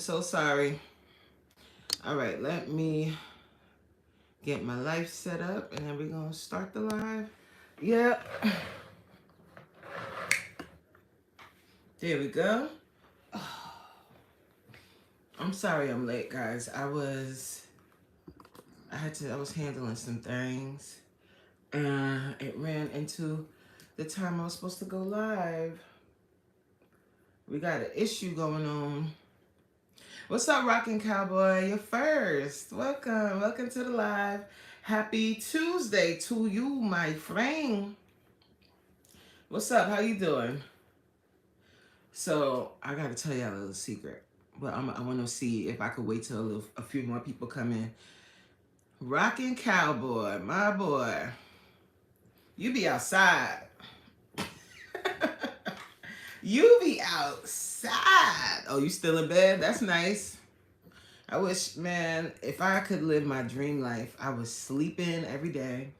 So sorry. All right, let me get my life set up and then we're going to start the live. Yep. There we go. I'm sorry I'm late, guys. I was handling some things and it ran into the time I was supposed to go live. We got an issue going on. What's up, Rockin' Cowboy? You're first. Welcome. Welcome to the live. Happy Tuesday to you, my friend. What's up? How you doing? So I gotta tell y'all a little secret, but I want to see if I could wait till a few more people come in. Rockin' Cowboy, my boy, you be outside. You be outside. Oh, you still in bed? That's nice. I wish, man, if I could live my dream life, I was sleeping every day.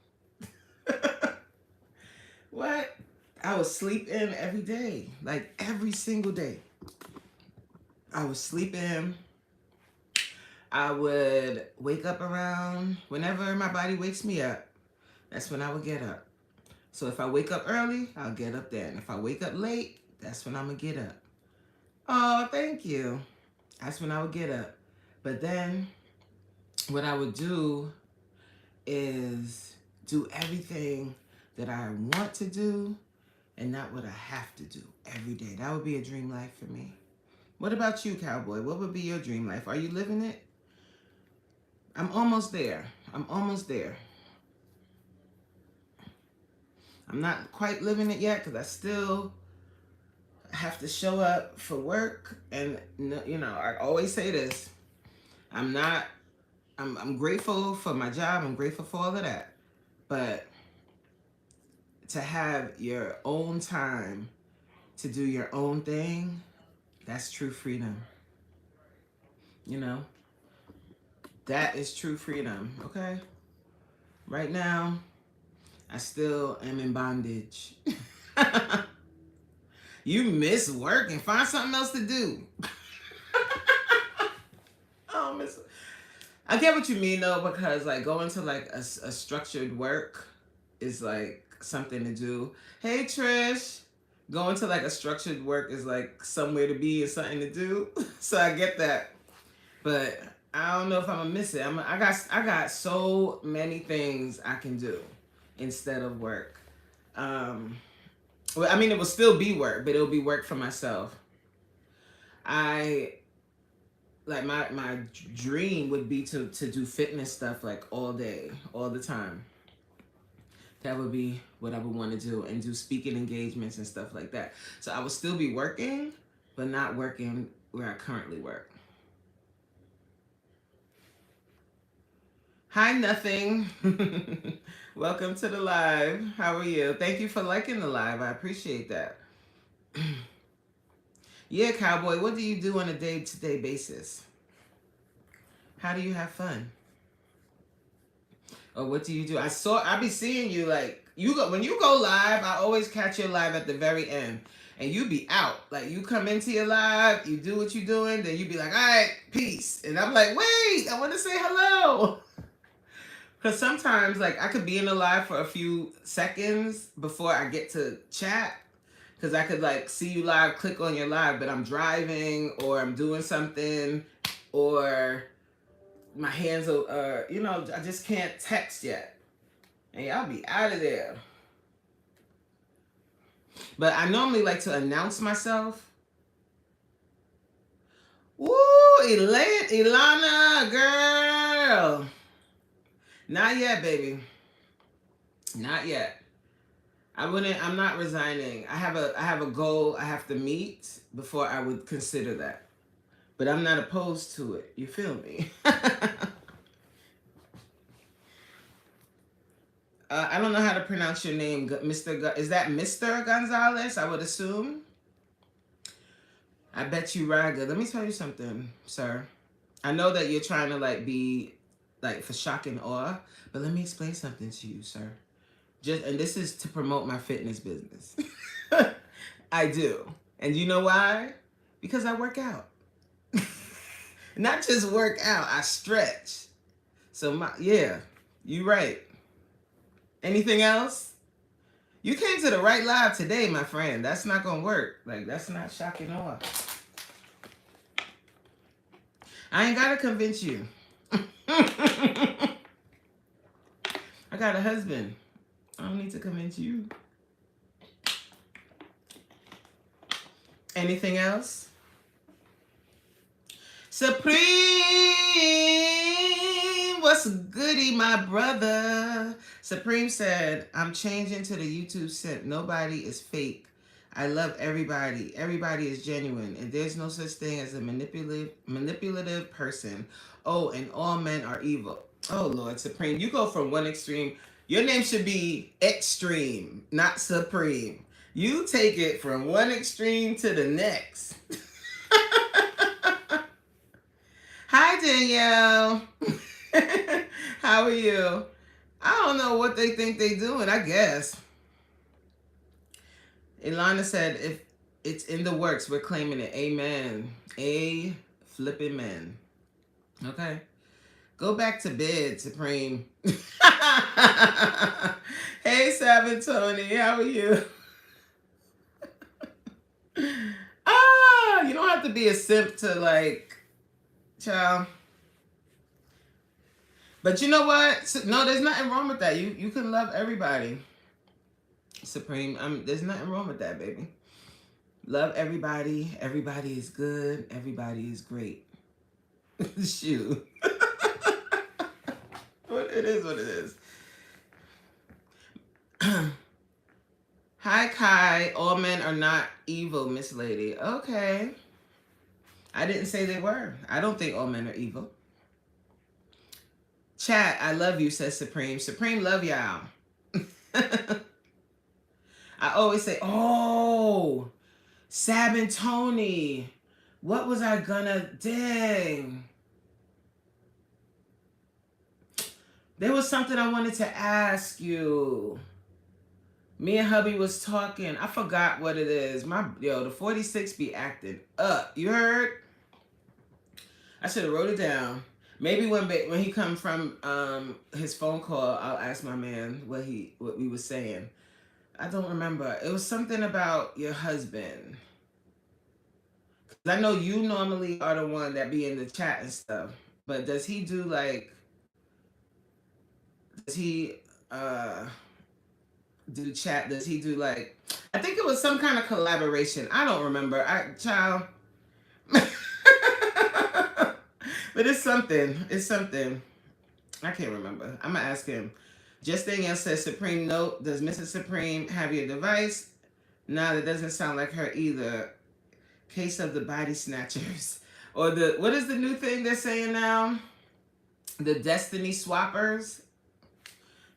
What? I would sleep in every day, like every single day. I would sleep in. I would wake up around whenever my body wakes me up. That's when I would get up. So if I wake up early, I'll get up then. If I wake up late, that's when I'm gonna get up. Oh, thank you. That's when I would get up. But then what I would do is do everything that I want to do and not what I have to do every day. That would be a dream life for me. What about you, Cowboy? What would be your dream life? Are you living it? I'm almost there. I'm almost there. I'm not quite living it yet because I still have to show up for work. And, you know, I always say this. I'm grateful for my job. I'm grateful for all of that. But to have your own time to do your own thing, that's true freedom. You know, that is true freedom. Okay. Right now, I still am in bondage. You miss work and find something else to do. Oh, miss. I get what you mean though, because like going to like a structured work is like something to do. Hey Trish, going to like a structured work is like somewhere to be and something to do. So I get that, but I don't know if I'm gonna miss it. I got so many things I can do instead of work. Well, I mean, it will still be work, but it'll be work for myself. I like my dream would be to do fitness stuff like all day, all the time. That would be what I would want to do and do speaking engagements and stuff like that. So I would still be working, but not working where I currently work. Hi, nothing. Welcome to the live. How are you? Thank you for liking the live. I appreciate that. Yeah, Cowboy, what do you do on a day-to-day basis? How do you have fun? Or what do you do? I be seeing you like you go when you go live, I always catch your live at the very end. And you be out. Like you come into your live, you do what you doing, then you be like, all right, peace. And I'm like, wait, I want to say hello. Cause sometimes like I could be in the live for a few seconds before I get to chat. Cause I could like see you live, click on your live, but I'm driving or I'm doing something or my hands are, you know, I just can't text yet. And y'all be out of there. But I normally like to announce myself. Woo, Ilana, girl. Not yet, baby. Not yet. I'm not resigning. I have a goal I have to meet before I would consider that. But I'm not opposed to it. You feel me? I don't know how to pronounce your name, Mr. Is that Mr. Gonzalez? I would assume. I bet you Raga. Let me tell you something, sir. I know that you're trying to like be like for shock and awe, but let me explain something to you, sir. And this is to promote my fitness business. I do. And you know why? Because I work out. Not just work out, I stretch. So yeah, you right. Anything else? You came to the right live today, my friend. That's not gonna work. Like, that's not shocking awe. I ain't gotta convince you. I got a husband. I don't need to convince you. Anything else? Supreme, what's goody, my brother? Supreme said, I'm changing to the YouTube scent. Nobody is fake. I love everybody. Everybody is genuine. And there's no such thing as a manipulative person. Oh, and all men are evil. Oh, Lord, Supreme. You go from one extreme. Your name should be Extreme, not Supreme. You take it from one extreme to the next. Hi, Danielle. How are you? I don't know what they think they doing, I guess. Ilana said, if it's in the works, we're claiming it. Amen. A flipping man. Okay. Go back to bed, Supreme. Hey, Sabin Tony. How are you? You don't have to be a simp to, like, child. But you know what? No, there's nothing wrong with that. You can love everybody. Supreme, there's nothing wrong with that, baby. Love everybody. Everybody is good. Everybody is great. Shoot. It is what it is. Hi, Kai. All men are not evil, Miss Lady. Okay. I didn't say they were. I don't think all men are evil. Chat, I love you, says Supreme. Supreme, love y'all. I always say, oh, Sab and Tony. What was I gonna, dang. There was something I wanted to ask you. Me and hubby was talking. I forgot what it is. The 46 be acting up. You heard? I should have wrote it down. Maybe when he come from his phone call, I'll ask my man what we was saying. I don't remember. It was something about your husband. I know you normally are the one that be in the chat and stuff. But does he do like... Does he do chat? Does he do like... I think it was some kind of collaboration. I don't remember. Child... But it's something. It's something. I can't remember. I'm going to ask him. Just Danielle says, Supreme note, does Mrs. Supreme have your device? No, that doesn't sound like her either. Case of the body snatchers. Or what is the new thing they're saying now? The destiny swappers?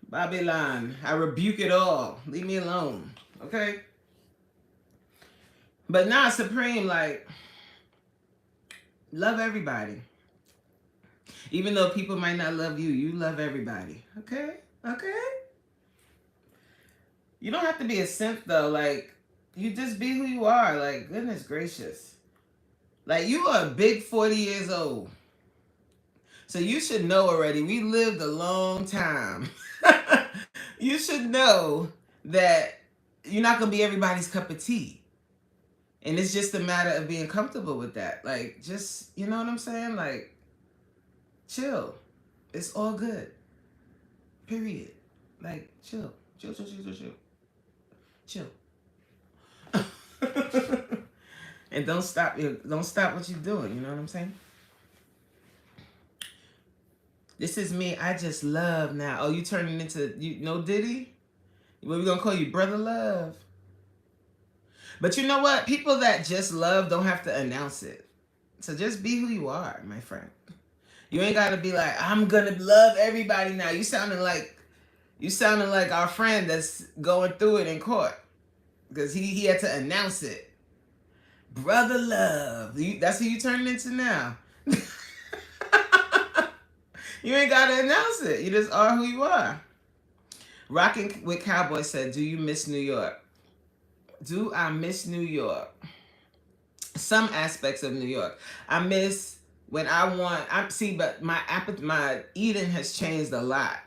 Babylon, I rebuke it all. Leave me alone. Okay? But nah, Supreme, like, love everybody. Even though people might not love you, you love everybody. Okay? Okay? You don't have to be a simp, though. Like, you just be who you are. Like, goodness gracious. Like, you are a big 40 years old. So you should know already. We lived a long time. You should know that you're not going to be everybody's cup of tea. And it's just a matter of being comfortable with that. Like, just, you know what I'm saying? Like, chill. It's all good. Period. Like, chill. Chill. Chill. And don't stop what you're doing. You know what I'm saying? This is me. I just love now. Oh, you turning into, Diddy? What we gonna call you? Brother Love. But you know what? People that just love don't have to announce it. So just be who you are, my friend. You ain't gotta be like, I'm gonna love everybody now. You sounding like our friend that's going through it in court. Because he had to announce it. Brother Love. That's who you turning into now. You ain't gotta announce it. You just are who you are. Rocking with Cowboy said, do you miss New York? Do I miss New York? Some aspects of New York. I miss When I see, but my eating has changed a lot.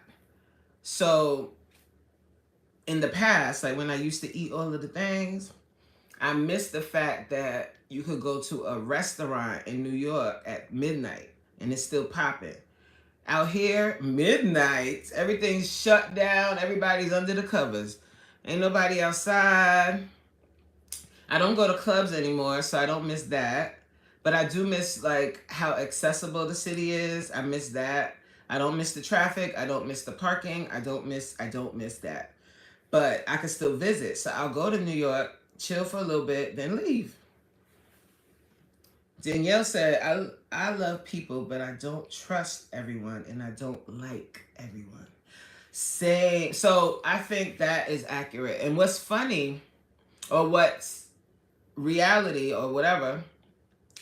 So in the past, like when I used to eat all of the things, I miss the fact that you could go to a restaurant in New York at midnight and it's still popping. Out here, midnight, everything's shut down, everybody's under the covers. Ain't nobody outside. I don't go to clubs anymore, so I don't miss that. But I do miss like how accessible the city is. I miss that. I don't miss the traffic. I don't miss the parking. I don't miss that. But I can still visit. So I'll go to New York, chill for a little bit, then leave. Danielle said, I love people, but I don't trust everyone and I don't like everyone. Same. So I think that is accurate. And what's funny, or what's reality, or whatever,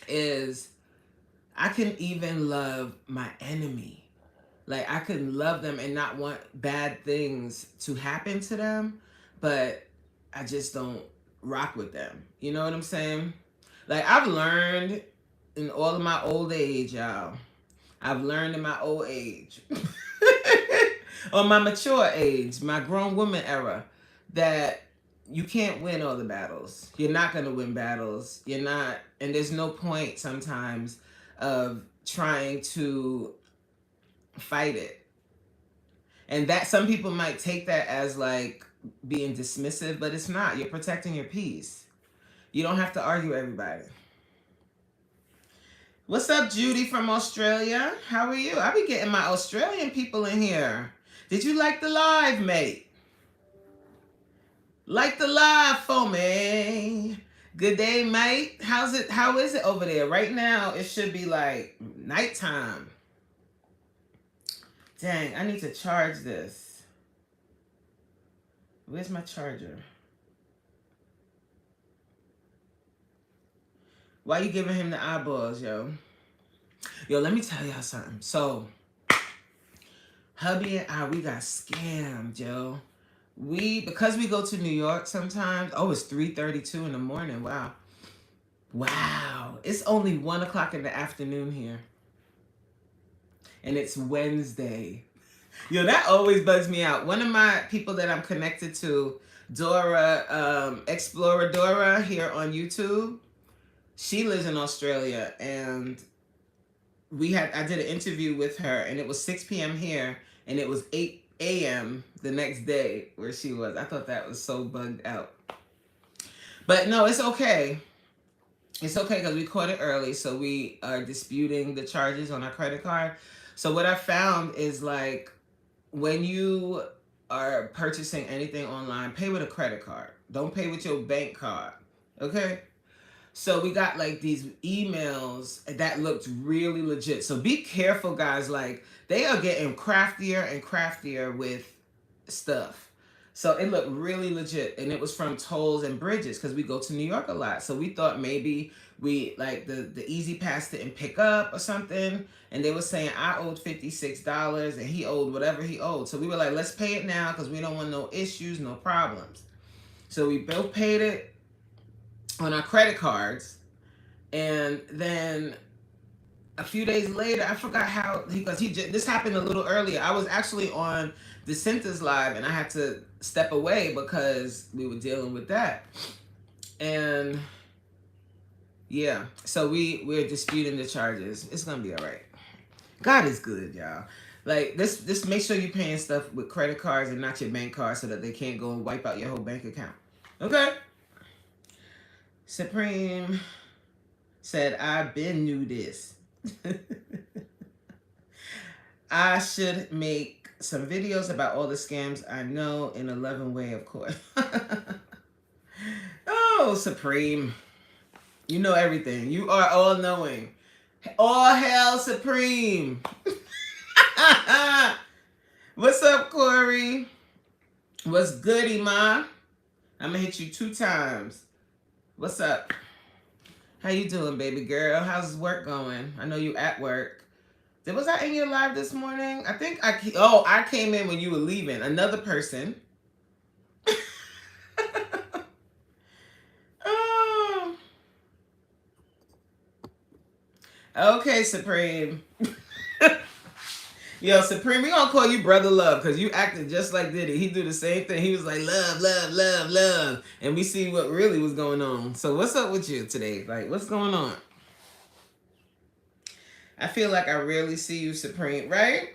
is I can even love my enemy. Like I can love them and not want bad things to happen to them, but I just don't rock with them. You know what I'm saying? Like I've learned in all of my old age, y'all. I've learned in my old age, or my mature age, my grown woman era, that you can't win all the battles. You're not going to win battles. You're not, and there's no point sometimes of trying to fight it. And that some people might take that as like being dismissive, but it's not. You're protecting your peace. You don't have to argue with everybody. What's up, Judy from Australia? How are you? I be getting my Australian people in here. Did you like the live, mate? Like the live for me. Good day, mate. How's it? How is it over there? Right now, it should be like nighttime. Dang, I need to charge this. Where's my charger? Why you giving him the eyeballs, yo? Yo, let me tell y'all something. So, hubby and I, we got scammed, yo. Because we go to New York sometimes. Oh, it's 3:32 in the morning. Wow. Wow. It's only 1 o'clock in the afternoon here. And it's Wednesday. Yo, that always bugs me out. One of my people that I'm connected to, Dora, Explorer Dora here on YouTube, she lives in Australia, and I did an interview with her, and it was 6 p.m. here, and it was 8 a.m. the next day where she was. I thought that was so bugged out. But no, it's okay. It's okay because we caught it early, so we are disputing the charges on our credit card. So what I found is like when you are purchasing anything online, pay with a credit card. Don't pay with your bank card. Okay? So we got like these emails that looked really legit. So be careful, guys. Like they are getting craftier and craftier with stuff. So it looked really legit, and it was from Tolls and Bridges because we go to New York a lot. So we thought maybe we like the Easy Pass didn't pick up or something, and they were saying I owed $56 and he owed whatever he owed. So we were like, let's pay it now because we don't want no issues, no problems. So we both paid it on our credit cards, and then a few days later, I forgot how because this happened a little earlier. I was actually on DeSantis Live, and I had to step away because we were dealing with that. And yeah, so we're disputing the charges. It's gonna be all right. God is good, y'all. Like this make sure you're paying stuff with credit cards and not your bank card so that they can't go and wipe out your whole bank account. Okay? Supreme said, I've been knew this. I should make some videos about all the scams I know in a loving way, of course. Oh, Supreme. You know everything. You are all knowing. All hail Supreme. What's up, Corey? What's good, Ima? I'm gonna hit you 2 times. What's up? How you doing, baby girl? How's work going? I know you at work. Was I in your live this morning? I think I came in when you were leaving. Another person. Oh. Okay, Supreme. Yo, Supreme, we gonna call you Brother Love because you acted just like Diddy. He do the same thing. He was like, love, love, love, love. And we see what really was going on. So what's up with you today? Like, what's going on? I feel like I rarely see you, Supreme, right?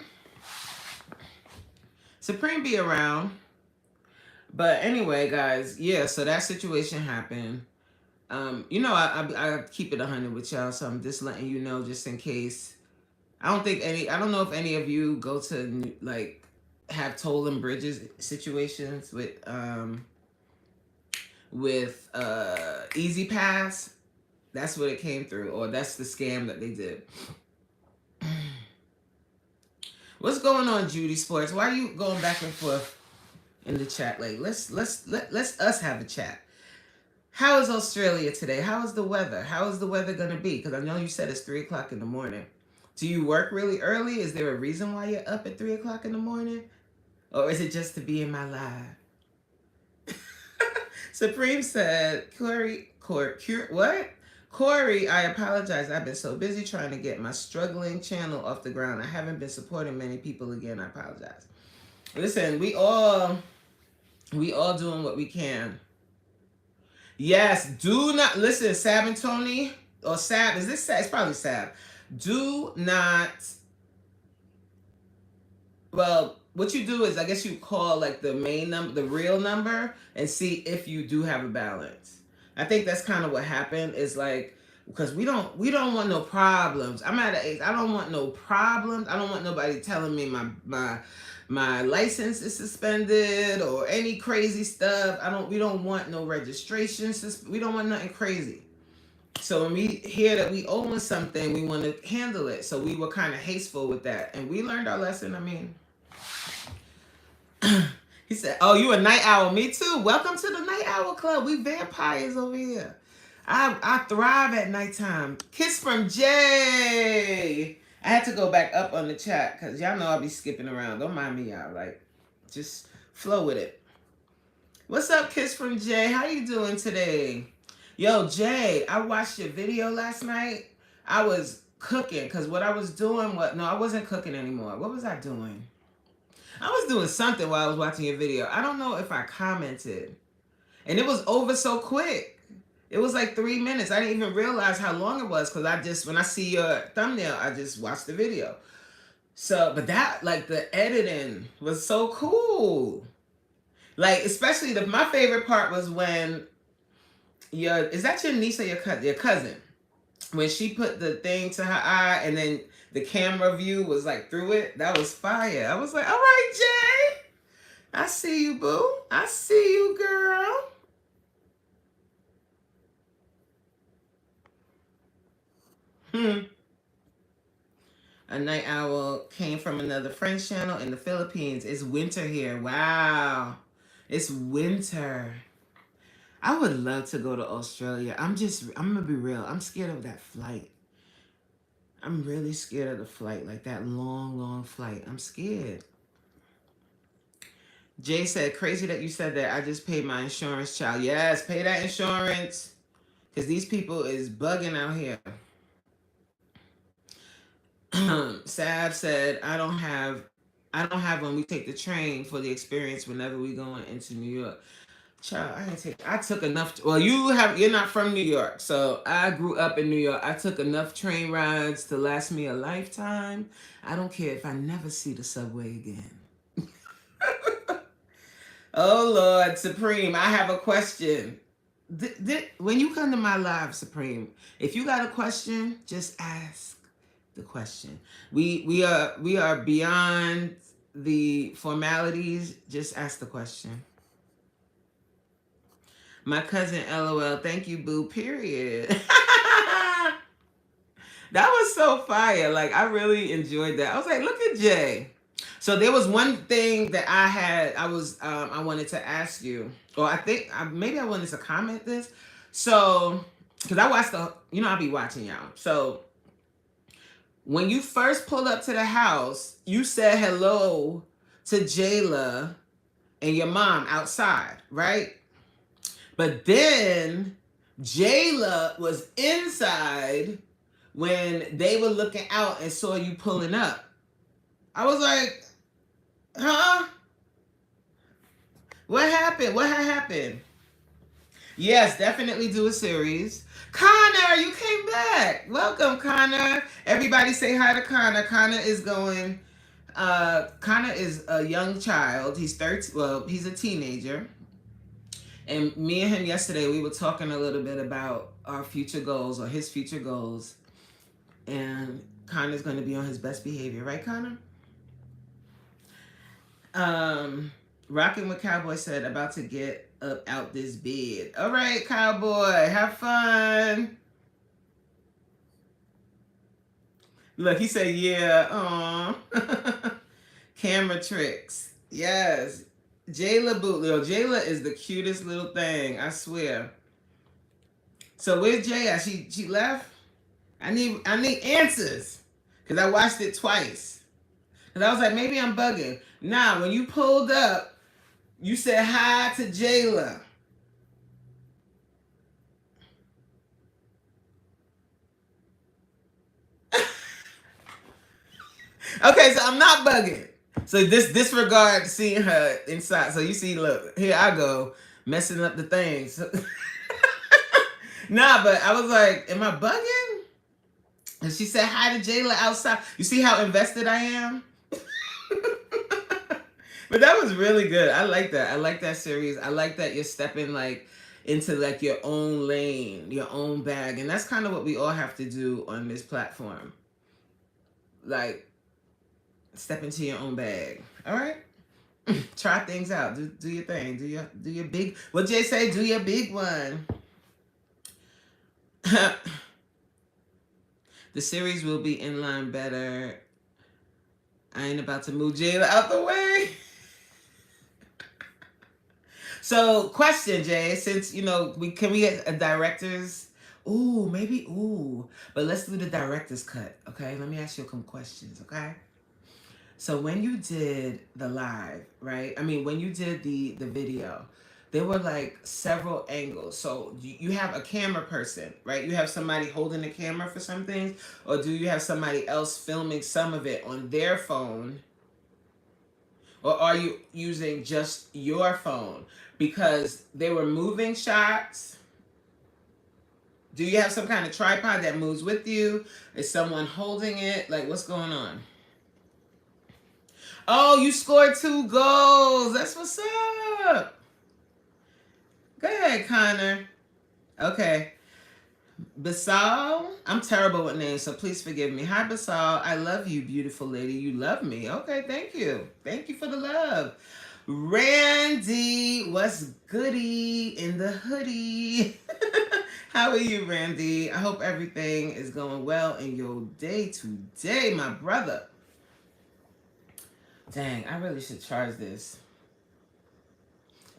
Supreme be around. But anyway, guys, yeah, so that situation happened. I keep it 100 with y'all, so I'm just letting you know just in case. I don't know if any of you go to like have Toll Bridges situations with Easy Pass. That's what it came through, or that's the scam that they did. What's going on, Judy Sports? Why are you going back and forth in the chat? Like, let's us have a chat. How is Australia today? How is the weather? How is the weather gonna be? Because I know you said it's 3 o'clock in the morning. Do you work really early? Is there a reason why you're up at 3 o'clock in the morning? Or is it just to be in my live? Supreme said, what? Corey, I apologize. I've been so busy trying to get my struggling channel off the ground. I haven't been supporting many people again. I apologize. Listen, we all doing what we can. Yes, do not listen, Sab and Tony, or Sab. Is this Sab? It's probably Sab. Do not. Well, what you do is, I guess you call like the main number, the real number, and see if you do have a balance. I think that's kind of what happened. Is like, because we don't want no problems. I'm at an age. I don't want no problems. I don't want nobody telling me my license is suspended or any crazy stuff. We don't want no registration. We don't want nothing crazy. So when we hear that we own something, we want to handle it. So we were kind of hasteful with that. And we learned our lesson. I mean, he said, oh, you a night owl. Me too. Welcome to the Night Owl Club. We vampires over here. I thrive at nighttime. Kiss from Jay. I had to go back up on the chat because y'all know I'll be skipping around. Don't mind me, y'all. Like, just flow with it. What's up, Kiss from Jay? How you doing today? Yo, Jay, I watched your video last night. I was cooking because what I was doing, I wasn't cooking anymore. What was I doing? I was doing something while I was watching your video. I don't know if I commented. And it was over so quick. It was like 3 minutes. I didn't even realize how long it was because when I see your thumbnail, I just watched the video. So, but that, like, the editing was so cool. Like, especially my favorite part was when is that your niece or your cousin? When she put the thing to her eye and then the camera view was like through it. That was fire. I was like, all right, Jay. I see you, boo. I see you, girl. A night owl came from another French channel in the Philippines. It's winter here. Wow. It's winter. I would love to go to Australia. I'm gonna be real. I'm scared of that flight. I'm really scared of the flight, like that long, long flight. I'm scared. Jay said, crazy that you said that. I just paid my insurance, child. Yes, pay that insurance. Because these people is bugging out here. Sab said, I don't have when we take the train for the experience whenever we going into New York. Child, I took enough. You're not from New York, so I grew up in New York. I took enough train rides to last me a lifetime. I don't care if I never see the subway again. Oh Lord, Supreme, I have a question. When you come to my live, Supreme, if you got a question, just ask the question. We are beyond the formalities. Just ask the question. My cousin, LOL. Thank you, boo. Period. That was so fire. Like, I really enjoyed that. I was like, look at Jay. So there was one thing that I wanted to ask you, or I think maybe I wanted to comment this. So, because I watched I'll be watching y'all. So when you first pulled up to the house, you said hello to Jayla and your mom outside, right? But then Jayla was inside when they were looking out and saw you pulling up. I was like, huh? What happened? What had happened? Yes, definitely do a series. Connor, you came back. Welcome, Connor. Everybody say hi to Connor. Connor is going. Connor is a young child. He's 13. Well, he's a teenager. And me and him yesterday, we were talking a little bit about our future goals or his future goals. And Connor's going to be on his best behavior, right, Connor? Rocking with Cowboy said, about to get up out this bed. All right, Cowboy, have fun. Look, he said, yeah. Aw. Camera tricks. Yes. Jayla Bootlill. Jayla is the cutest little thing, I swear. So where's Jay at? She left? I need answers. Because I watched it twice. Because I was like, maybe I'm bugging. Nah, when you pulled up, you said hi to Jayla. Okay, so I'm not bugging. So disregard seeing her inside. So you see, look, here I go, messing up the things. Nah, but I was like, am I bugging? And she said hi to Jayla outside. You see how invested I am? But that was really good. I like that. I like that series. I like that you're stepping like into like your own lane, your own bag. And that's kind of what we all have to do on this platform. Like, step into your own bag. All right? Try things out. Do your thing. Do your big, what Jay say? Do your big one. The series will be in line better. I ain't about to move Jayla out the way. So, question, Jay, since, you know, can we get a director's? Ooh, maybe, but let's do the director's cut, okay? Let me ask you some questions, okay? So when you did the live, right? I mean, when you did the video, there were like several angles. So you have a camera person, right? You have somebody holding the camera for some things, or do you have somebody else filming some of it on their phone? Or are you using just your phone? Because they were moving shots. Do you have some kind of tripod that moves with you? Is someone holding it? Like, what's going on? Oh, you scored 2 goals. That's what's up. Go ahead, Connor. Okay. Basal. I'm terrible with names, so please forgive me. Hi, Basal. I love you, beautiful lady. You love me. Okay, thank you. Thank you for the love. Randy, what's goody in the hoodie? How are you, Randy? I hope everything is going well in your day today, my brother. Dang, I really should charge this.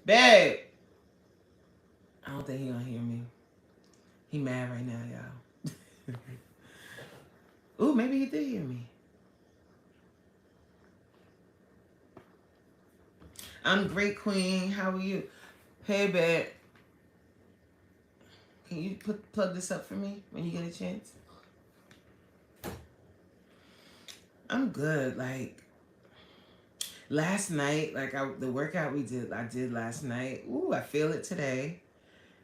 Babe. I don't think he gonna hear me. He mad right now, y'all. Ooh, maybe he did hear me. I'm great, Queen. How are you? Hey, babe. Can you plug this up for me when you get a chance? I'm good. Like, last night, like the workout I did last night. Ooh, I feel it today.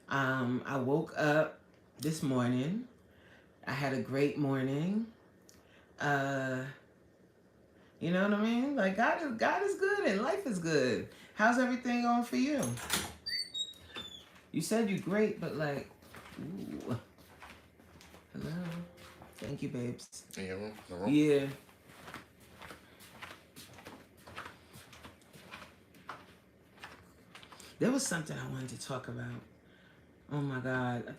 I woke up this morning. I had a great morning. You know what I mean? Like, God is good and life is good. How's everything going for you? You said you're great, but like, ooh. Hello. Thank you, babes. Yeah. There was something I wanted to talk about. Oh my God.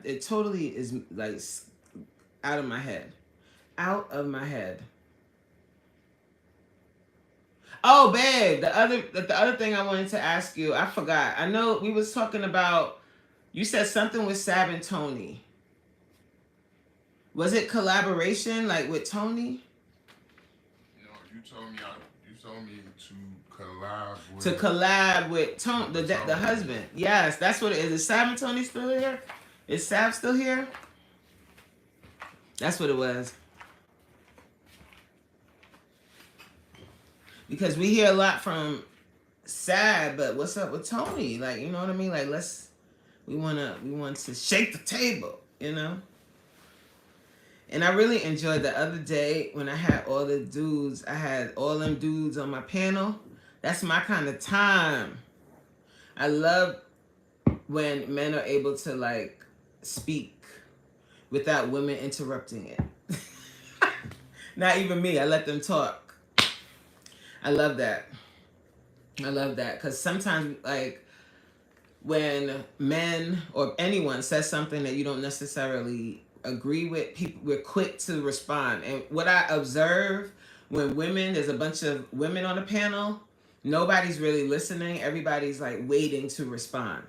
It totally is like out of my head. Out of my head. Oh, babe, the other thing I wanted to ask you, I forgot. I know we was talking about, you said something with Sab and Tony. Was it collaboration, like with Tony? No, you told me to collab with. To collab with Tony, the husband. Yes, that's what it is. Is Sab and Tony still here? Is Sab still here? That's what it was. Because we hear a lot from Sad, but what's up with Tony? Like, you know what I mean? Like, we want to shake the table, you know? And I really enjoyed the other day when I had all the dudes, I had all them dudes on my panel. That's my kind of time. I love when men are able to like speak without women interrupting it. Not even me, I let them talk. I love that. I love that because sometimes like when men or anyone says something that you don't necessarily agree with, people, we're quick to respond. And what I observe when women, there's a bunch of women on the panel, nobody's really listening. Everybody's like waiting to respond.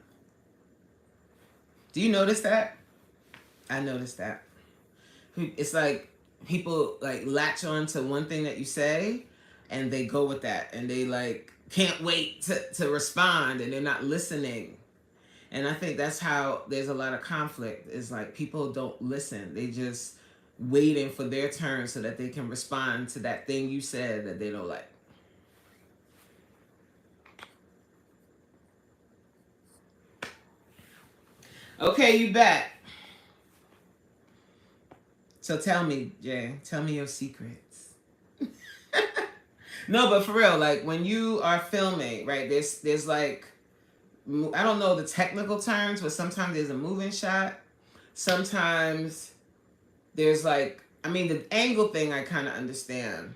Do you notice that? I noticed that. It's like people like latch on to one thing that you say and they go with that and they like can't wait to respond and they're not listening. And I think that's how there's a lot of conflict. Is like people don't listen. They just waiting for their turn so that they can respond to that thing you said that they don't like. Okay, you back. So tell me, Jay, tell me your secrets. No, but for real, like when you are filming, right, there's like, I don't know the technical terms, but sometimes there's a moving shot. Sometimes there's like, I mean, the angle thing I kind of understand.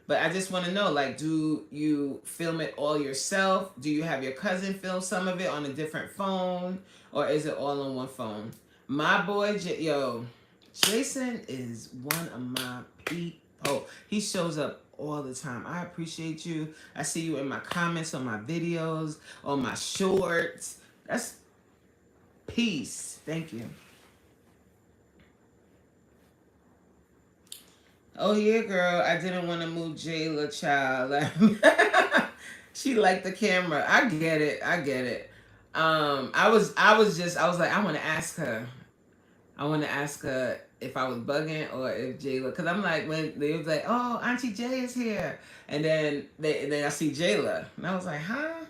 But I just want to know, like, do you film it all yourself? Do you have your cousin film some of it on a different phone? Or is it all on one phone? My boy, Jason is one of my people. He shows up all the time. I appreciate you. I see you in my comments on my videos, on my shorts. That's peace. Thank you. Oh yeah, girl. I didn't want to move Jayla, child. She liked the camera. I get it. I was like, I want to ask her. I want to ask her if I was bugging or if Jayla, because I'm like, when they was like, oh, Auntie Jay is here. And then I see Jayla. And I was like, huh?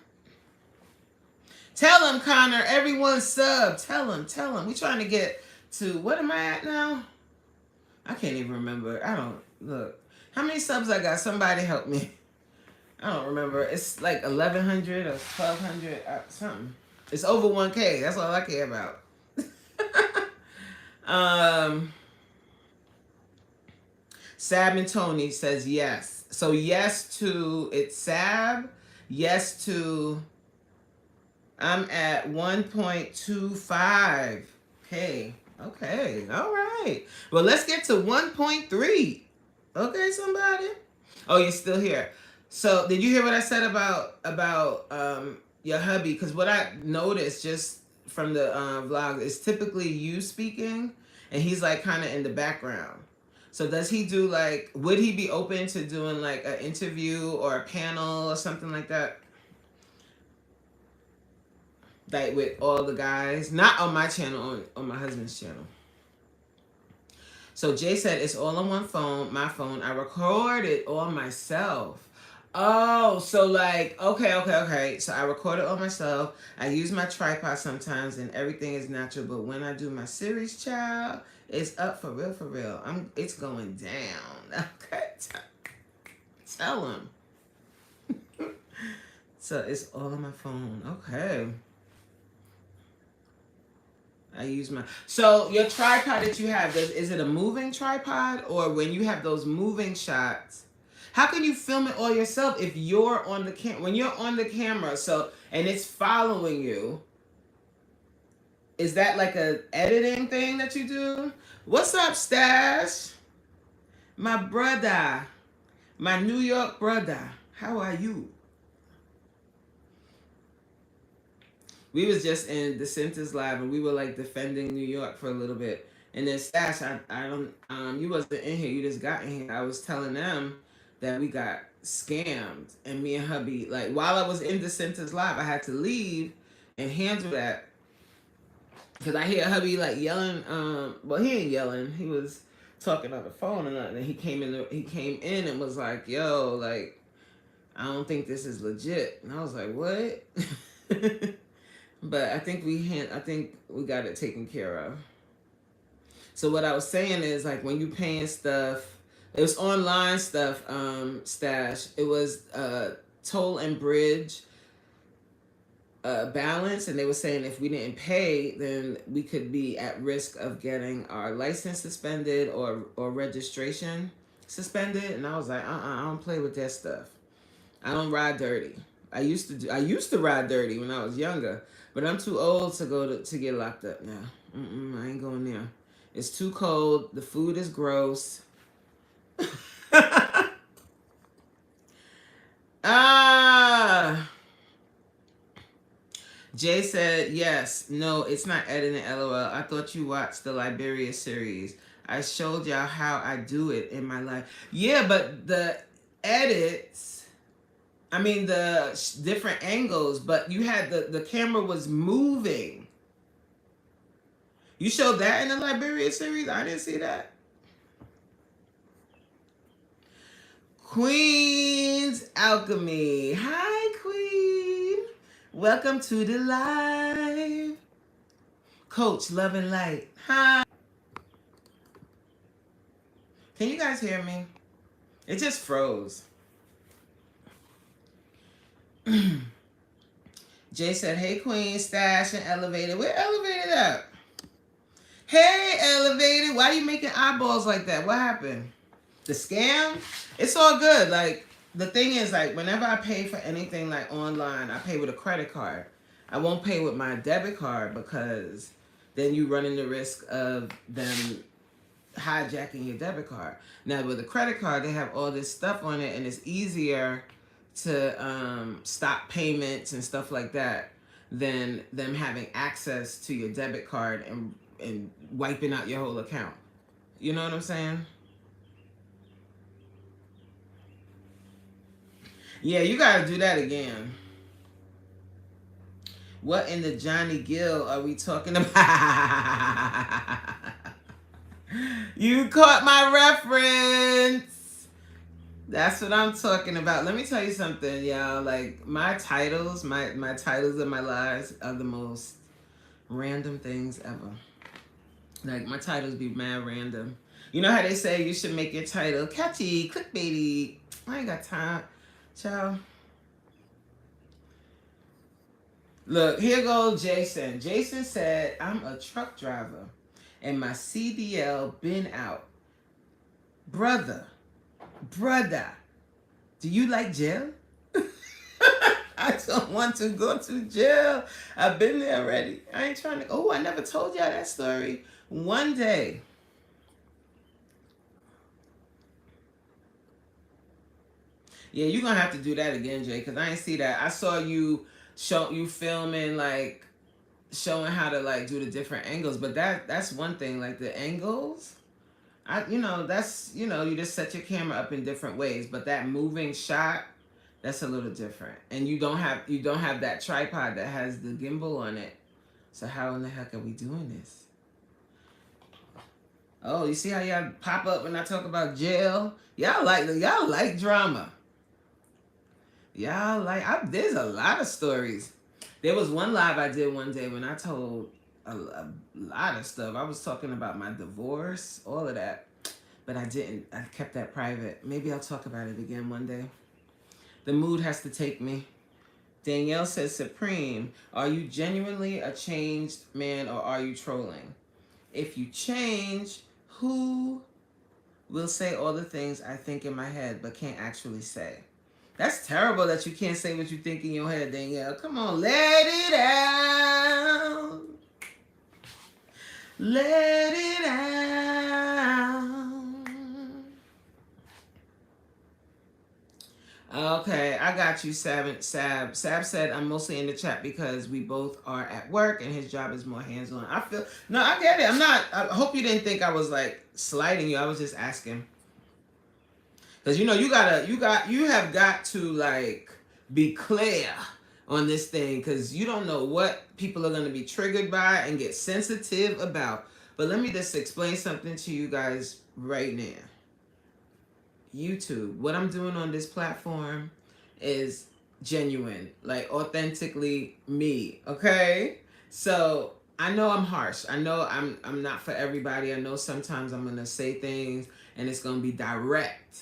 Tell him, Connor, everyone sub. Tell him. We trying to get to, what am I at now? I can't even remember. I don't, look. How many subs I got? Somebody help me. I don't remember. It's like 1,100 or 1,200, something. It's over 1K. That's all I care about. Sab and Tony says yes. So yes to, it's Sab. Yes to, I'm at 1.25. Okay. Okay. All right. Well, let's get to 1.3. Okay, somebody? Oh, you're still here. So did you hear what I said about your hubby? Because what I noticed just from the vlog is typically you speaking and he's like kind of in the background. So does he do like, would he be open to doing like an interview or a panel or something like that? Like with all the guys? Not on my channel, on my husband's channel. So Jay said it's all on one phone, my phone. I record it all myself. Oh, so like, okay. So I record it all myself. I use my tripod sometimes and everything is natural. But when I do my series, child, it's up for real. It's going down. Okay, tell him. So it's all on my phone. Okay. I use my, so your tripod that you have, is it a moving tripod, or when you have those moving shots, how can you film it all yourself if you're on the when you're on the camera, so, and it's following you? Is that like a editing thing that you do? What's up, Stash? My brother, my New York brother. How are you? We was just in the Centers Live and we were like defending New York for a little bit. And then Stash, I don't, you wasn't in here. You just got in here. I was telling them that we got scammed, and me and hubby, like while I was in the Centers Live, I had to leave and handle that because I hear hubby like yelling. Well, he ain't yelling. He was talking on the phone and nothing. And he came in and was like, "Yo, like, I don't think this is legit." And I was like, "What?" But I think we got it taken care of. So what I was saying is, like, when you paying stuff, it was online stuff, Stash. It was toll and bridge balance, and they were saying if we didn't pay, then we could be at risk of getting our license suspended or registration suspended. And I was like, I don't play with that stuff. I don't ride dirty. I used to ride dirty when I was younger, but I'm too old to get locked up now. I ain't going there. It's too cold. The food is gross. Jay said, yes. No, it's not editing, LOL. I thought you watched the Liberia series. I showed y'all how I do it in my life. Yeah, but the edits, I mean, the different angles, but you had the camera was moving. You showed that in the Liberia series? I didn't see that. Queen's Alchemy. Hi, Queen. Welcome to the live. Coach Love and Light. Hi. Can you guys hear me? It just froze. Jay said, hey, Queen, Stash, and Elevated. Where Elevated at? Hey, Elevated. Why are you making eyeballs like that? What happened? The scam? It's all good. Like, the thing is, like, whenever I pay for anything, like, online, I pay with a credit card. I won't pay with my debit card because then you run in the risk of them hijacking your debit card. Now, with a credit card, they have all this stuff on it, and it's easier to stop payments and stuff like that than them having access to your debit card and wiping out your whole account. You know what I'm saying? Yeah, you gotta do that again. What in the Johnny Gill are we talking about? You caught my reference. That's what I'm talking about. Let me tell you something, y'all. Like, my titles, my titles of my lives are the most random things ever. Like, my titles be mad random. You know how they say you should make your title catchy, clickbaity. I ain't got time. Ciao. Look, here goes Jason. Jason said, I'm a truck driver and my CDL been out. Brother, do you like jail? I don't want to go to jail. I've been there already. I ain't trying to. Oh, I never told y'all that story. One day, yeah, you're gonna have to do that again, Jay, because I ain't see that. I saw you filming, like, showing how to, like, do the different angles, but that's one thing. Like, the angles, that's, you just set your camera up in different ways, but that moving shot, that's a little different. And you don't have that tripod that has the gimbal on it. So how in the heck are we doing this? Oh, you see how y'all pop up when I talk about jail? Y'all like drama. Y'all like, there's a lot of stories. There was one live I did one day when I told a lot of stuff. I was talking about my divorce, all of that. But I didn't. I kept that private. Maybe I'll talk about it again one day. The mood has to take me. Danielle says, Supreme, are you genuinely a changed man or are you trolling? If you change, who will say all the things I think in my head but can't actually say? That's terrible that you can't say what you think in your head, Danielle. Come on, let it out. Let it out. Okay, I got you, Sab. Sab said, I'm mostly in the chat because we both are at work and his job is more hands-on. I get it. I hope you didn't think I was, like, slighting you. I was just asking. Because, you have got to, like, be clear on this thing because you don't know what people are going to be triggered by and get sensitive about. But let me just explain something to you guys right now. YouTube, what I'm doing on this platform is genuine, like authentically me, okay? So I know I'm harsh. I know I'm not for everybody. I know sometimes I'm gonna say things and it's gonna be direct.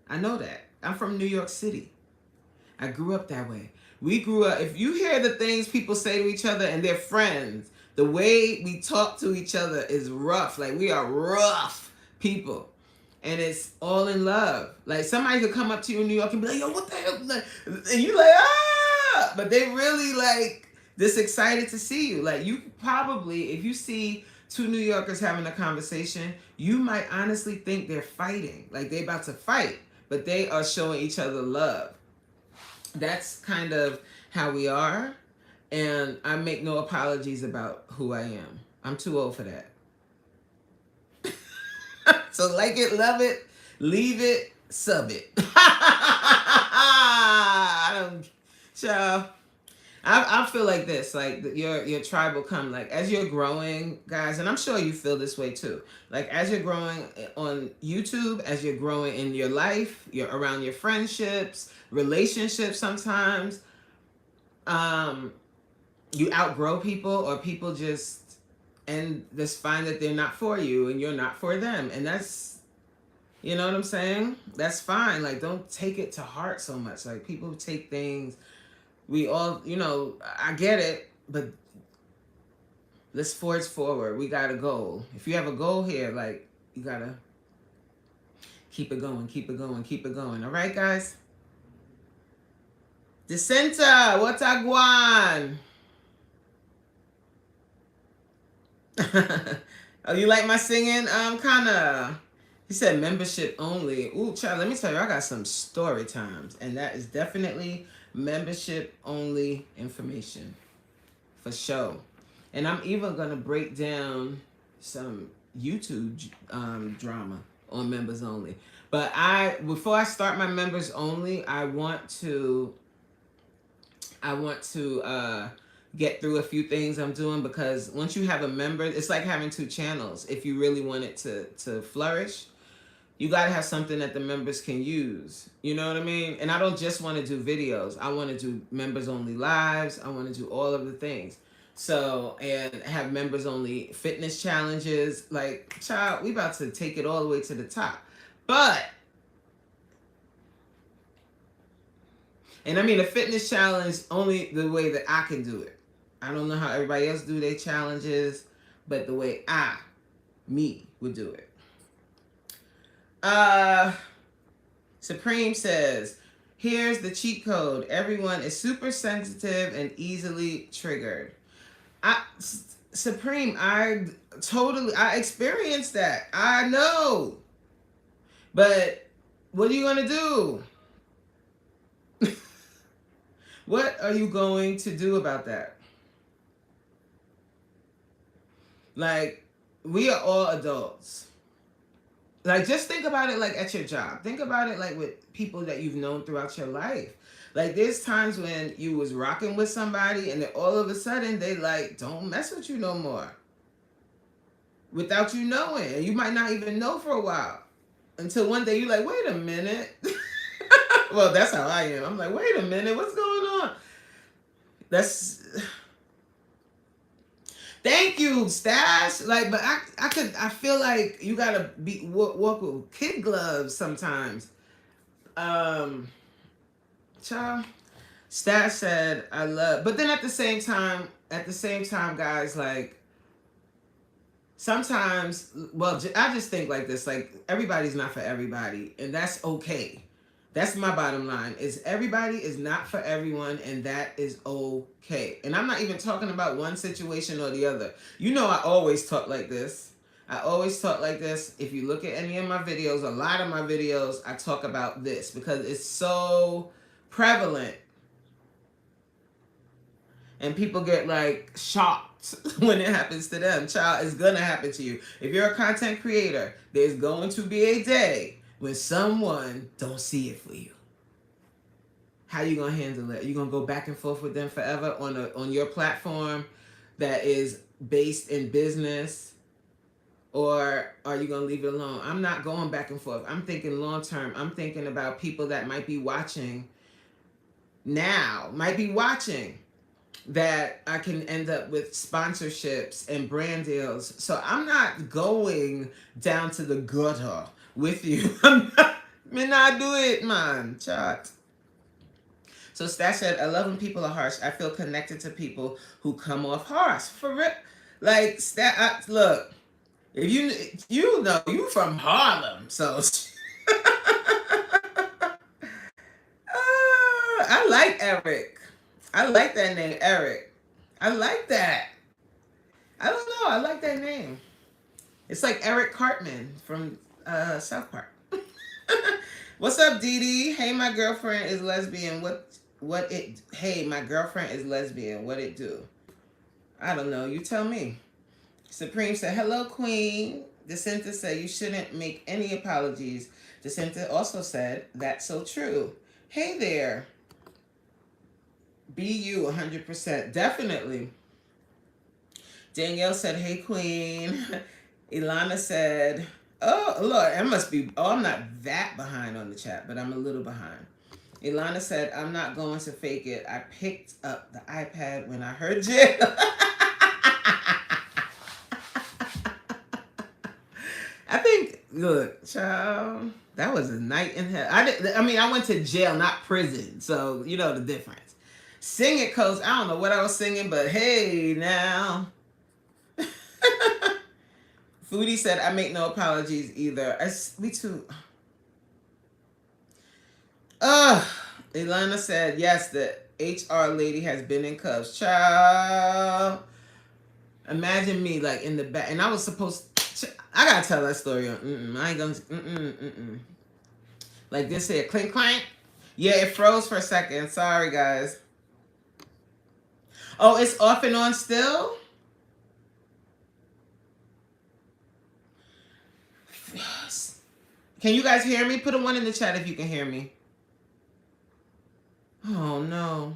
I know that. I'm from New York City. I grew up that way. We grew up, if you hear the things people say to each other and they're friends, the way we talk to each other is rough. Like, we are rough people. And it's all in love. Like, somebody could come up to you in New York and be like, yo, what the hell? And you like, ah! But they really, like, this excited to see you. Like, you probably, if you see two New Yorkers having a conversation, you might honestly think they're fighting. Like, they're about to fight. But they are showing each other love. That's kind of how we are. And I make no apologies about who I am. I'm too old for that. So like it, love it, leave it, sub it. I don't, child. I feel like this, like your tribe will come, like as you're growing, guys, and I'm sure you feel this way too. Like as you're growing on YouTube, as you're growing in your life, you're around your friendships, relationships sometimes, you outgrow people or people just find that they're not for you and you're not for them. And that's, you know what I'm saying? That's fine. Like, don't take it to heart so much. Like, people take things, we all, you know, I get it, but let's forge forward. We got a goal. If you have a goal here, like, you gotta keep it going, keep it going, keep it going. All right, guys? Dissenta, what's aguan? Oh, you like my singing? Kinda. He said membership only. Ooh, child, let me tell you, I got some story times. And that is definitely membership only information. For sure. And I'm even going to break down some YouTube drama on members only. But before I start my members only, I want to get through a few things I'm doing, because once you have a member, it's like having two channels. If you really want it to flourish, you got to have something that the members can use. You know what I mean? And I don't just want to do videos. I want to do members only lives. I want to do all of the things. So, and have members only fitness challenges. Like, child, we about to take it all the way to the top. But, and I mean a fitness challenge only the way that I can do it. I don't know how everybody else do their challenges, but the way me would do it. Supreme says, here's the cheat code. Everyone is super sensitive and easily triggered. Supreme, I experienced that. I know. But what are you going to do? What are you going to do about that? Like, we are all adults. Like, just think about it like at your job. Think about it like with people that you've known throughout your life. Like, there's times when you was rocking with somebody and then all of a sudden they like, don't mess with you no more. Without you knowing. And you might not even know for a while. Until one day you're like, wait a minute. Well, that's how I am. I'm like, wait a minute, what's going on? Thank you, Stash. Like, but I feel like you gotta walk with kid gloves sometimes. Child, Stash said, but then at the same time, guys, like, sometimes, well, I just think like this, like, everybody's not for everybody, and that's okay. That's my bottom line, is everybody is not for everyone, and that is okay. And I'm not even talking about one situation or the other. You know, I always talk like this. If you look at any of my videos, a lot of my videos, I talk about this because it's so prevalent. And people get like shocked when it happens to them. Child, it's gonna happen to you. If you're a content creator, there's going to be a day when someone don't see it for you. How you gonna handle it? You gonna go back and forth with them forever on your platform that is based in business? or are you going to leave it alone? I'm not going back and forth. I'm thinking long term. I'm thinking about people that might be watching now, might be watching, that I can end up with sponsorships and brand deals. So I'm not going down to the gutter with you. I'm not, may not do it, man. Chat. So Stash said, I love when people are harsh. I feel connected to people who come off harsh. For real. Like, look, if you know, you from Harlem. So, I like Eric. I like that name, Eric. I like that. I don't know. I like that name. It's like Eric Cartman from South Park. What's up, Dee Dee? Hey, my girlfriend is lesbian. What it? Hey, my girlfriend is lesbian. What it do? I don't know. You tell me. Supreme said, hello, Queen. DeCinta said, you shouldn't make any apologies. DeCinta also said, that's so true. Hey there. Be you 100%. Definitely. Danielle said, hey, Queen. Ilana said, oh, Lord, I must be, I'm not that behind on the chat, but I'm a little behind. Ilana said, I'm not going to fake it. I picked up the iPad when I heard jail. I think, look, child, that was a night in hell. I went to jail, not prison. So, you know the difference. Sing it, Coach. I don't know what I was singing, but hey, now. Foodie said, I make no apologies either. Me too. Ilana said, yes, the HR lady has been in cuffs. Child. Imagine me, like, in the back. And I was supposed to, I gotta tell that story. I ain't gonna, Like this here, clink clank. Yeah, it froze for a second. Sorry, guys. Oh, it's off and on still? Can you guys hear me? Put a 1 in the chat if you can hear me. Oh, no.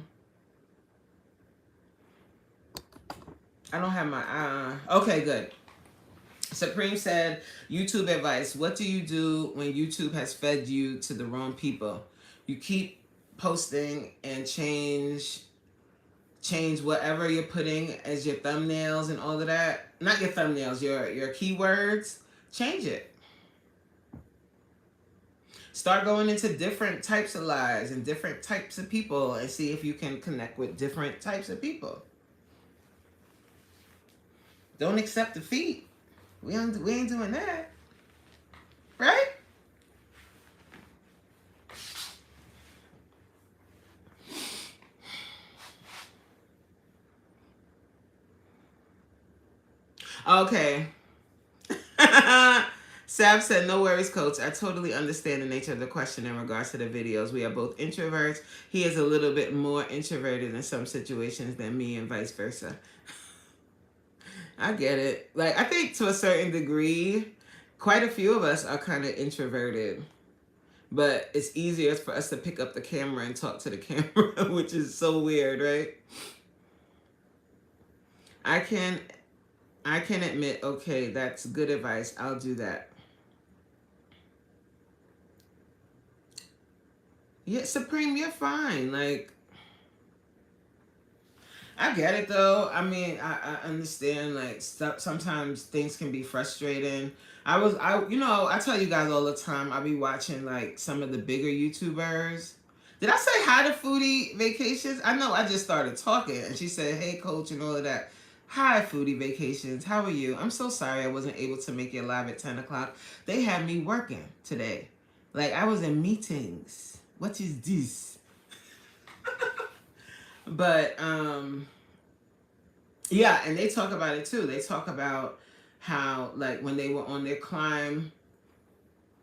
I don't have my, okay, good. Supreme said, YouTube advice. What do you do when YouTube has fed you to the wrong people? You keep posting and change whatever you're putting as your thumbnails and all of that. Not your thumbnails, your keywords. Change it. Start going into different types of lives and different types of people and see if you can connect with different types of people. Don't accept defeat. We ain't doing that. Right? Okay. Sav said, no worries, Coach. I totally understand the nature of the question in regards to the videos. We are both introverts. He is a little bit more introverted in some situations than me and vice versa. I get it. Like, I think to a certain degree, quite a few of us are kind of introverted. But it's easier for us to pick up the camera and talk to the camera, which is so weird, right? I can admit, okay, that's good advice. I'll do that. Yeah, Supreme, you're fine. Like, I get it though. I mean, I understand. Like, sometimes things can be frustrating. I tell you guys all the time. I be watching like some of the bigger YouTubers. Did I say hi to Foodie Vacations? I know I just started talking, and she said, "Hey, Coach," and all of that. Hi, Foodie Vacations. How are you? I'm so sorry I wasn't able to make it live at 10 o'clock. They had me working today. Like, I was in meetings. What is this? But, yeah, and they talk about it too. They talk about how, like, when they were on their climb,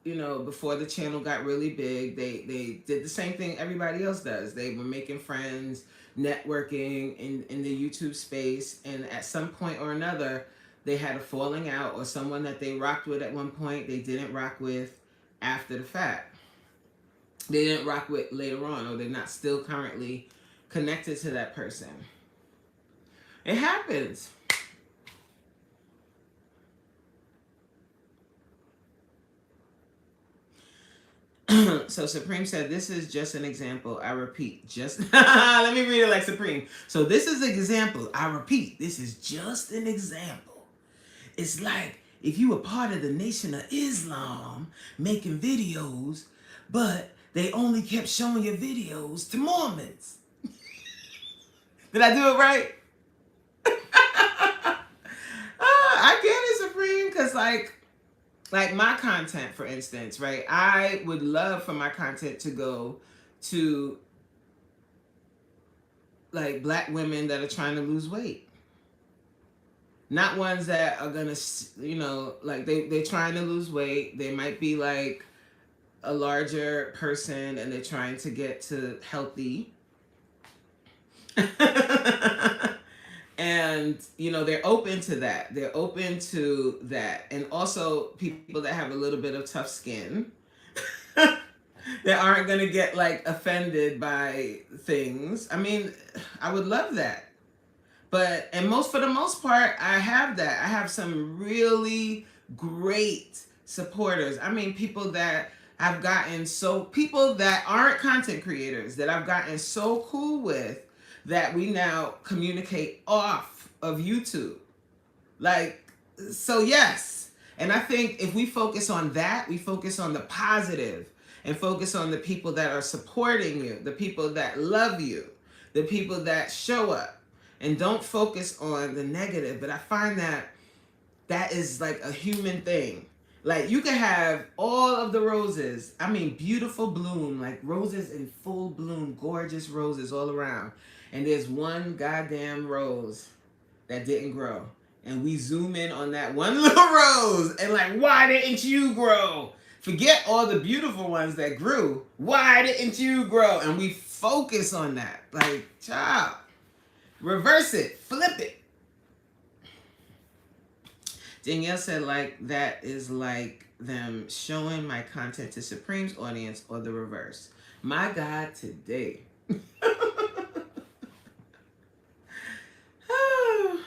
you know, before the channel got really big, they did the same thing everybody else does. They were making friends, networking in the YouTube space, and at some point or another, they had a falling out, or someone that they rocked with at one point, they didn't rock with after the fact. They didn't rock with later on, or they're not still currently connected to that person. It happens. So Supreme said, this is just an example. I repeat, just let me read it like Supreme. So this is an example. I repeat, this is just an example. It's like if you were part of the Nation of Islam making videos, but they only kept showing your videos to Mormons. Did I do it right? I get it, Supreme, because like my content, for instance, right? I would love for my content to go to like Black women that are trying to lose weight. Not ones that are gonna, you know, like they're trying to lose weight. They might be like a larger person and they're trying to get to healthy. And, you know, they're open to that. They're open to that. And also people that have a little bit of tough skin that aren't going to get like offended by things. I mean, I would love that. But, and for the most part, I have that. I have some really great supporters. I mean, people that I've gotten people that aren't content creators that I've gotten so cool with that we now communicate off of YouTube. Like, so yes. And I think if we focus on that, we focus on the positive and focus on the people that are supporting you, the people that love you, the people that show up, and don't focus on the negative. But I find that is like a human thing. Like you can have all of the roses, I mean beautiful bloom, like roses in full bloom, gorgeous roses all around. And there's one goddamn rose that didn't grow. And we zoom in on that one little rose and like, why didn't you grow? Forget all the beautiful ones that grew. Why didn't you grow? And we focus on that. Like, child, reverse it, flip it. Danielle said, like, that is like them showing my content to Supreme's audience or the reverse. My God, today.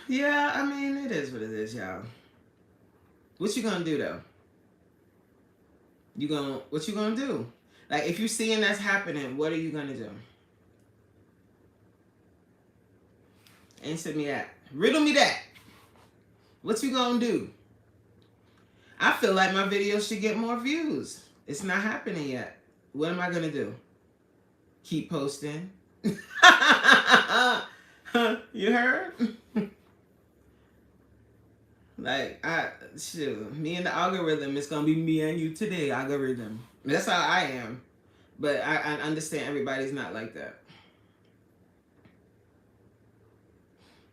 Yeah, I mean, it is what it is, y'all. What you gonna do, though? What you gonna do? Like, if you're seeing that's happening, what are you gonna do? Answer me that. Riddle me that. What you gonna do? I feel like my videos should get more views. It's not happening yet. What am I gonna do? Keep posting? You heard? Like, me and the algorithm, it's gonna be me and you today, algorithm. That's how I am. But I understand everybody's not like that.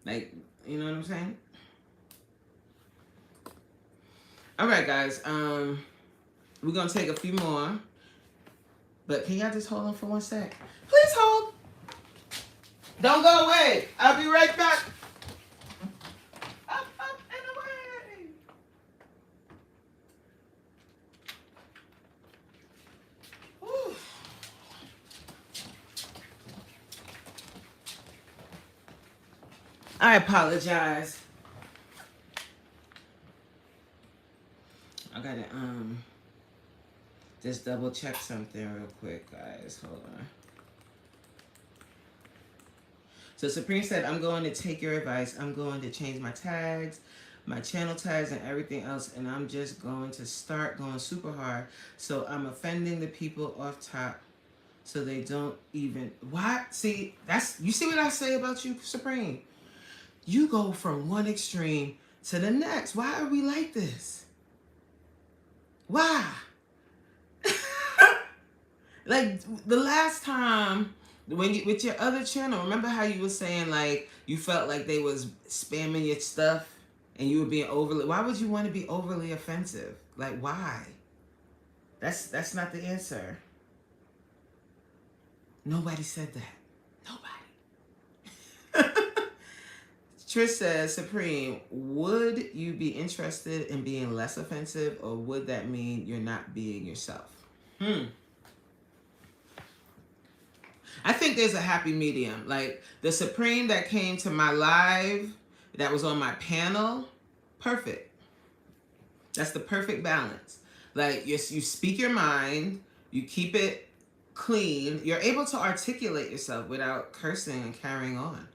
Like, you know what I'm saying? All right, guys. We're gonna take a few more. But can y'all just hold on for 1 sec? Please hold. Don't go away. I'll be right back. Up and away. Whew. I apologize. I gotta just double check something real quick, guys. Hold on. So Supreme said, I'm going to take your advice. I'm going to change my tags, my channel tags, and everything else. And I'm just going to start going super hard. So I'm offending the people off top so they don't even... What? See, you see what I say about you, Supreme? You go from one extreme to the next. Why are we like this? Why? Like the last time with your other channel, remember how you were saying like you felt like they was spamming your stuff and you were being overly... Why would you want to be overly offensive? Like, why? That's not the answer. Nobody said that. Nobody. Trish says, Supreme, would you be interested in being less offensive, or would that mean you're not being yourself? I think there's a happy medium. Like the Supreme that came to my live, that was on my panel, perfect. That's the perfect balance. Like, you speak your mind, You keep it clean. You're able to articulate yourself without cursing and carrying on.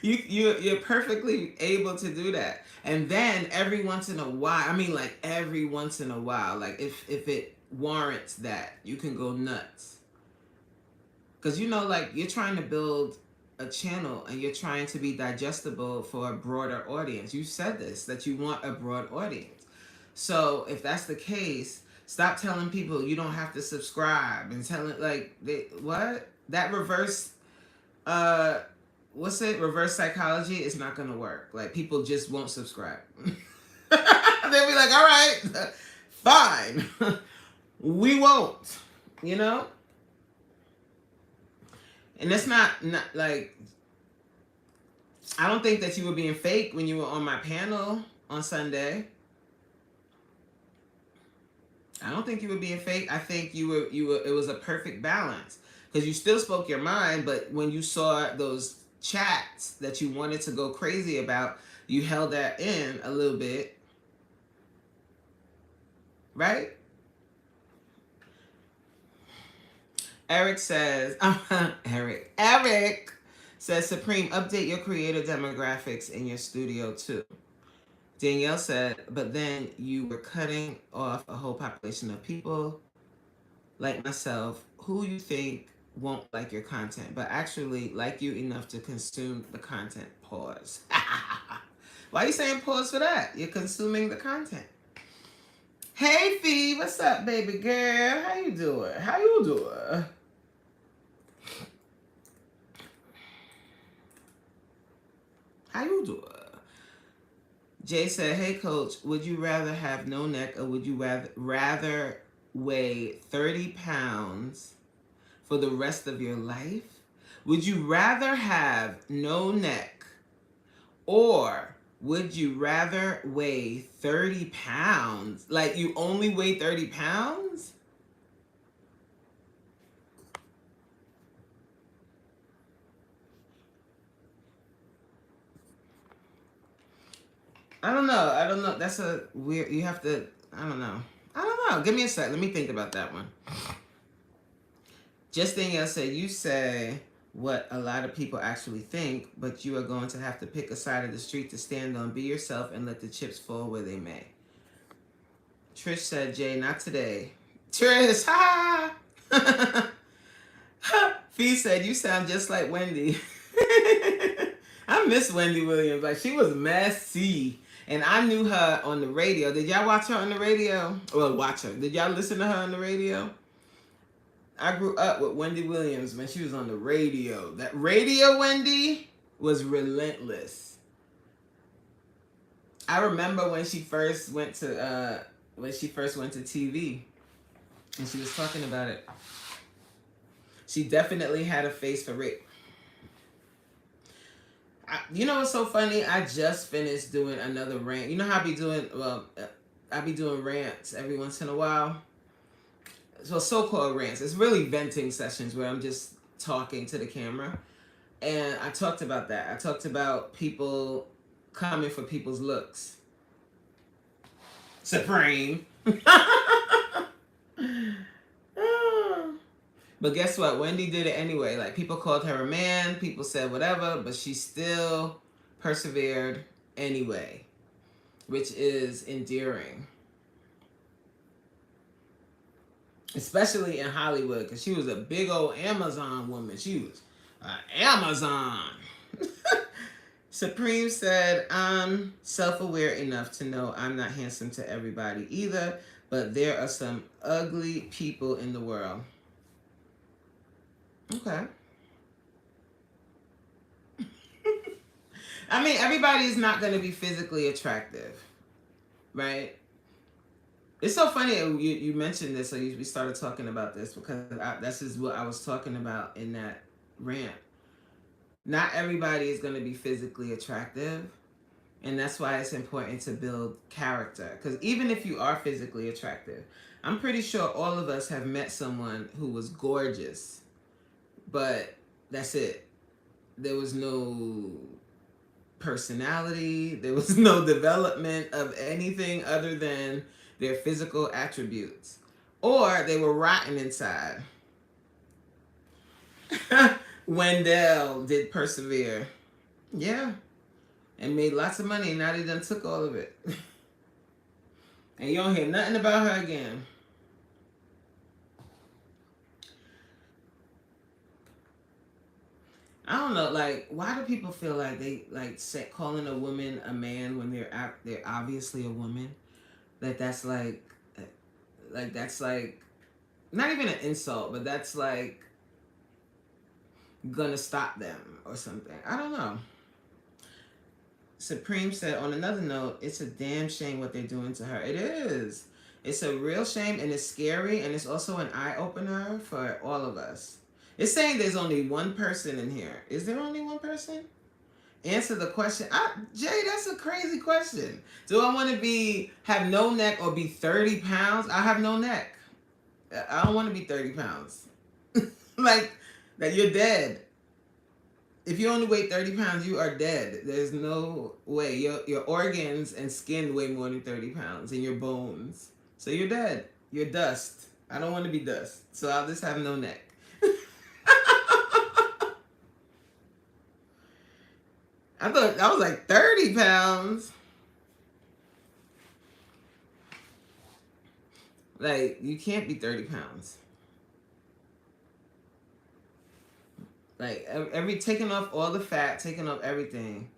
You're perfectly able to do that. And then every once in a while, I mean like every once in a while, like if it warrants that, you can go nuts. Cause like you're trying to build a channel and you're trying to be digestible for a broader audience. You said this, that you want a broad audience. So if that's the case, stop telling people you don't have to subscribe and telling what? That reverse reverse psychology is not gonna work. Like people just won't subscribe. They'll be like, all right, fine. We won't, and that's not like, I don't think that you were being fake when you were on my panel on Sunday. I don't think you were being fake. I think you were it was a perfect balance, because you still spoke your mind, but when you saw those chats that you wanted to go crazy about, you held that in a little bit, right? Eric says, Eric says, Supreme, update your creator demographics in your studio too. Danielle said, but then you were cutting off a whole population of people like myself who you think won't like your content, but actually like you enough to consume the content. Pause. Why are you saying pause for that? You're consuming the content. Hey, Fee, what's up, baby girl? How you doing? How you doing? How you doing? Jay said, hey, coach, would you rather have no neck or would you rather weigh 30 pounds for the rest of your life? Would you rather have no neck or would you rather weigh 30 pounds? Like you only weigh 30 pounds? I don't know. That's a weird, you have to, I don't know. Give me a sec. Let me think about that one. Just Danielle said, you say what a lot of people actually think, but you are going to have to pick a side of the street to stand on. Be yourself and let the chips fall where they may. Trish said, Jay, not today. Trish, ha! Fee said, you sound just like Wendy. I miss Wendy Williams. Like, she was messy. And I knew her on the radio. Did y'all watch her on the radio? Well, watch her. Did y'all listen to her on the radio? I grew up with Wendy Williams when she was on the radio. That radio Wendy was relentless. I remember when she first went to TV, and she was talking about it. She definitely had a face for rape. You know what's so funny? I just finished doing another rant. You know how I be doing rants every once in a while. So-called rants. It's really venting sessions where I'm just talking to the camera. And I talked about that. I talked about people coming for people's looks. Supreme. But guess what? Wendy did it anyway. Like, people called her a man, people said whatever, but she still persevered anyway, which is endearing. Especially in Hollywood, because she was a big old Amazon woman. She was Amazon. Supreme said, I'm self-aware enough to know I'm not handsome to everybody either, but there are some ugly people in the world. Okay. I mean, everybody's not going to be physically attractive, right? It's so funny you mentioned this, so we started talking about this, because this is what I was talking about in that rant. Not everybody is going to be physically attractive, and that's why it's important to build character. Because even if you are physically attractive, I'm pretty sure all of us have met someone who was gorgeous, but that's it. There was no personality. There was no development of anything other than their physical attributes, or they were rotten inside. Wendell did persevere. Yeah. And made lots of money. Now they done took all of it. And you don't hear nothing about her again. I don't know, like, why do people feel like they calling a woman a man when they're obviously a woman? That's like that's like not even an insult, but that's like gonna stop them or something. I don't know. Supreme said, on another note, it's a damn shame what they're doing to her. It is. It's a real shame, and it's scary, and it's also an eye-opener for all of us. It's saying there's only one person in here. Is there only one person? Answer the question. Jay, that's a crazy question. Do I want to have no neck or be 30 pounds? I have no neck. I don't want to be 30 pounds. Like, that you're dead. If you only weigh 30 pounds, you are dead. There's no way. Your organs and skin weigh more than 30 pounds, and your bones. So you're dead. You're dust. I don't want to be dust. So I'll just have no neck. I thought I was like 30 pounds. Like, you can't be 30 pounds. Like, taking off all the fat, taking off everything.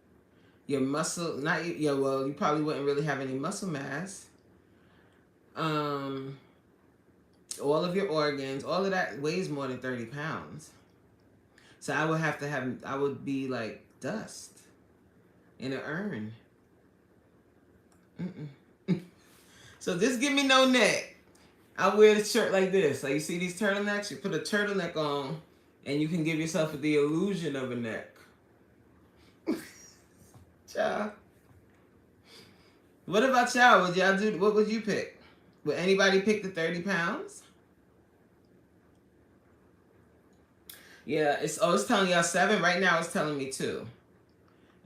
Your muscle, you probably wouldn't really have any muscle mass. All of your organs, all of that weighs more than 30 pounds. So I would be like dust in an urn. So just give me no neck. I wear the shirt like this. Like, you see these turtlenecks? You put a turtleneck on, and you can give yourself the illusion of a neck. Child. What about y'all? What would you pick? Would anybody pick the 30 pounds? Yeah, it's telling y'all 7. Right now it's telling me 2.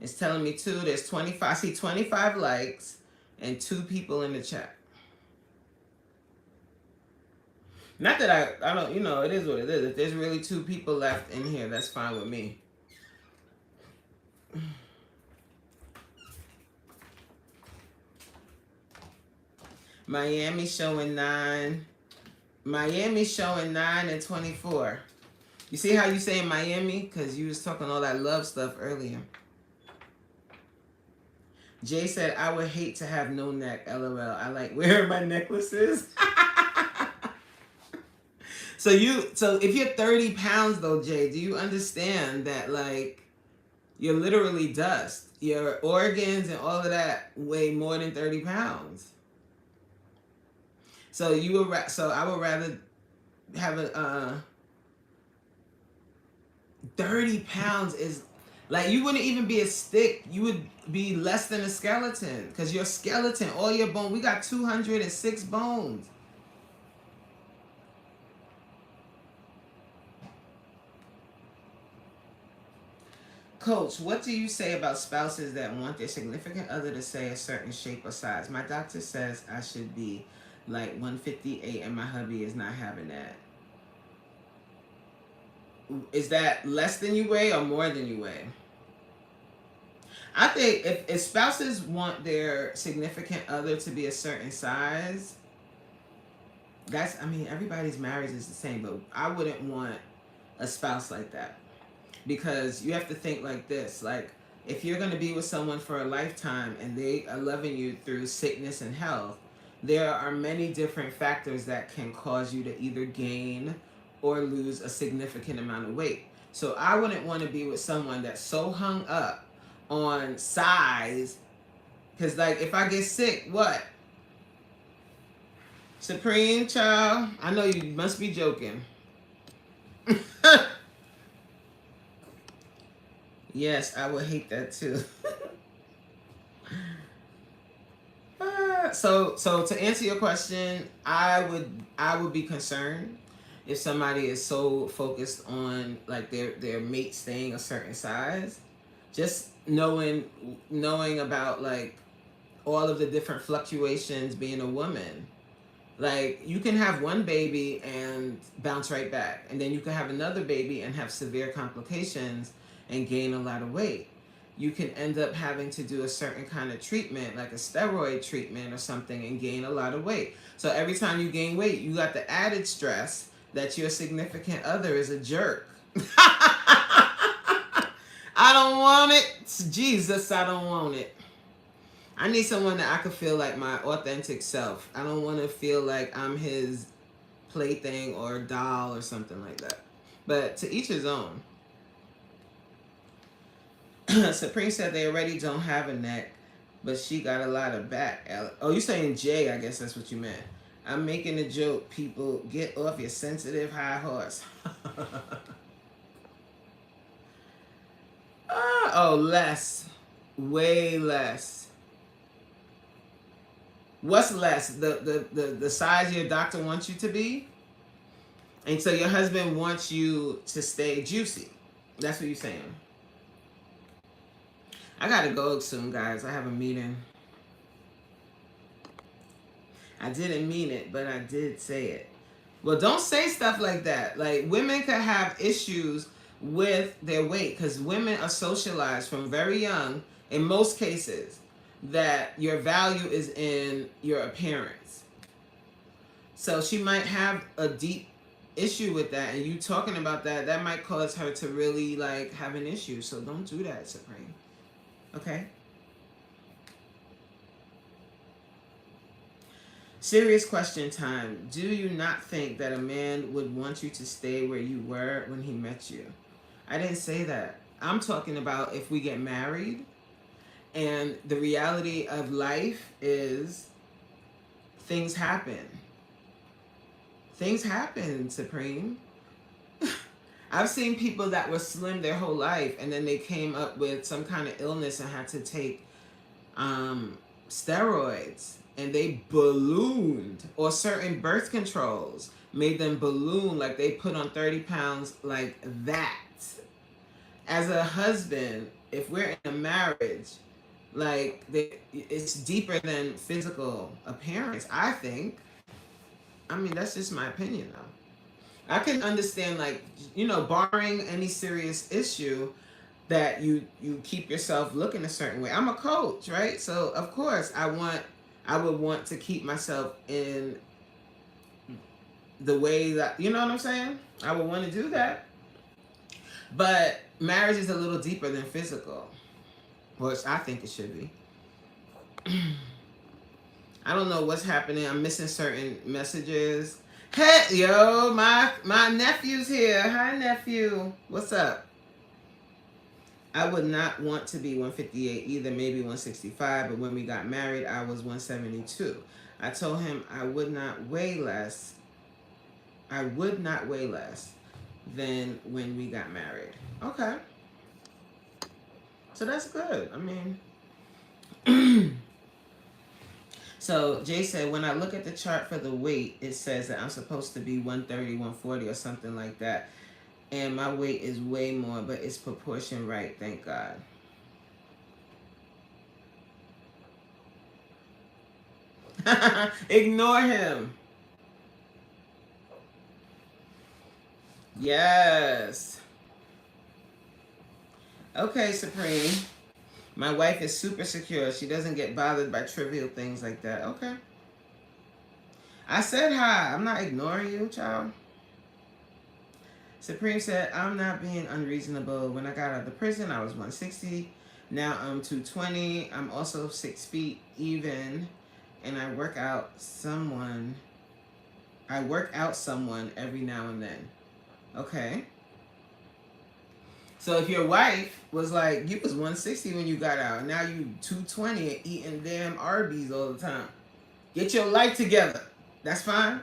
It's telling me 2. There's 25. I see 25 likes and 2 people in the chat. Not that I don't, it is what it is. If there's really 2 people left in here, that's fine with me. Miami showing 9. Miami showing 9 and 24. You see how you say Miami? Because you was talking all that love stuff earlier. Jay said, I would hate to have no neck, LOL. I like wearing my necklaces. So if you're 30 pounds though, Jay, do you understand that, like, you're literally dust? Your organs and all of that weigh more than 30 pounds. So I would rather have 30 pounds is like, you wouldn't even be a stick. You would be less than a skeleton, because your skeleton, all your bone, we got 206 bones. Coach, what do you say about spouses that want their significant other to say a certain shape or size? My doctor says I should be like 158 and my hubby is not having that. Is that less than you weigh or more than you weigh? I think if spouses want their significant other to be a certain size, everybody's marriage is the same, but I wouldn't want a spouse like that. Because you have to think like this, like, if you're going to be with someone for a lifetime and they are loving you through sickness and health, there are many different factors that can cause you to either gain or lose a significant amount of weight. So I wouldn't want to be with someone that's so hung up on size, because, like, if I get sick, what? Supreme, child, I know you must be joking. Yes, I would hate that too. So to answer your question, I would be concerned if somebody is so focused on, like, their mate staying a certain size. Just knowing about, like, all of the different fluctuations being a woman. Like, you can have one baby and bounce right back, and then you can have another baby and have severe complications and gain a lot of weight. You can end up having to do a certain kind of treatment, like a steroid treatment or something, and gain a lot of weight. So every time you gain weight, you got the added stress that your significant other is a jerk. I don't want it. Jesus, I don't want it. I need someone that I could feel like my authentic self. I don't want to feel like I'm his plaything or doll or something like that. But to each his own. Supreme said they already don't have a neck, but she got a lot of back. Oh, you saying Jay? I guess that's what you meant. I'm making a joke. People, get off your sensitive high horse. Oh, less. Way less. What's less? The size your doctor wants you to be? And so your husband wants you to stay juicy. That's what you're saying. I gotta go soon, guys. I have a meeting. I didn't mean it, but I did say it. Well, don't say stuff like that. Like, women could have issues with their weight because women are socialized from very young, in most cases, that your value is in your appearance. So she might have a deep issue with that, and you talking about that, that might cause her to really like have an issue. So don't do that, Supreme. Okay? Serious question time. Do you not think that a man would want you to stay where you were when he met you? I didn't say that. I'm talking about if we get married and the reality of life is things happen. Things happen, Supreme. I've seen people that were slim their whole life and then they came up with some kind of illness and had to take steroids and they ballooned, or certain birth controls made them balloon, like they put on 30 pounds like that. As a husband, if we're in a marriage, like it's deeper than physical appearance, I think. I mean, that's just my opinion though. I can understand, like, you know, barring any serious issue, that you keep yourself looking a certain way. I'm a coach, right? So of course I would want to keep myself in the way that, you know what I'm saying? I would want to do that. But marriage is a little deeper than physical, which I think it should be. I don't know what's happening. I'm missing certain messages. Hey, yo, my nephew's here. Hi, nephew. What's up? I would not want to be 158 either, maybe 165, but when we got married, I was 172. I told him I would not weigh less. I would not weigh less than when we got married. Okay. So that's good. I mean, so Jay said, when I look at the chart for the weight, it says that I'm supposed to be 130, 140 or something like that. And my weight is way more, but it's proportion right, thank God. Ignore him. Yes. Okay, Supreme. My wife is super secure. She doesn't get bothered by trivial things like that. Okay. I said hi. I'm not ignoring you, child. Supreme said, I'm not being unreasonable. When I got out of the prison, I was 160. Now I'm 220. I'm also 6 feet even. And I work out someone every now and then. Okay. So if your wife was like, you was 160 when you got out, and now you 220 and eating damn Arby's all the time. Get your life together. That's fine.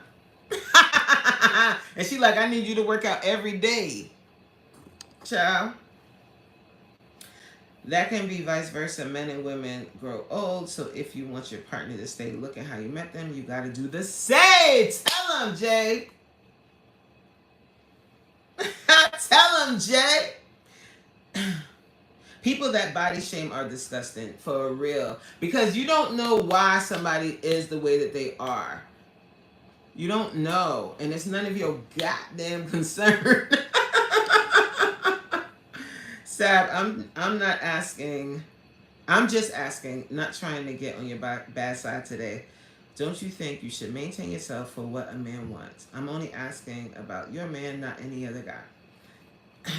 And she like, I need you to work out every day. Child. That can be vice versa. Men and women grow old. So if you want your partner to stay looking how you met them, you got to do the same. Tell him, Jay. Tell him, Jay. People that body shame are disgusting, for real. Because you don't know why somebody is the way that they are. You don't know. And it's none of your goddamn concern. Sab, I'm not asking. I'm just asking, not trying to get on your bad side today. Don't you think you should maintain yourself for what a man wants? I'm only asking about your man, not any other guy.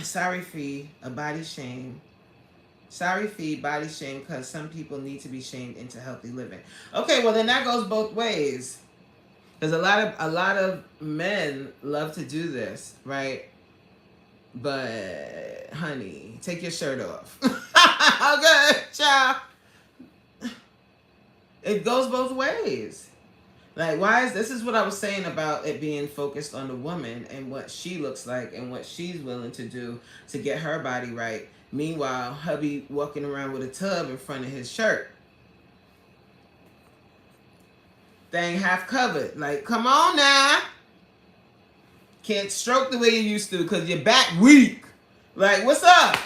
Sorry, Fee, a body shame. Sorry, Fee, body shame, because some people need to be shamed into healthy living. Okay, well then that goes both ways. Because a lot of men love to do this, right? But honey, take your shirt off. Okay, ciao. It goes both ways. Like, why is this is what I was saying about it being focused on the woman and what she looks like and what she's willing to do to get her body right. Meanwhile, hubby walking around with a tub in front of his shirt. Thing half covered. Like, come on now. Can't stroke the way you used to because your back weak. Like, what's up?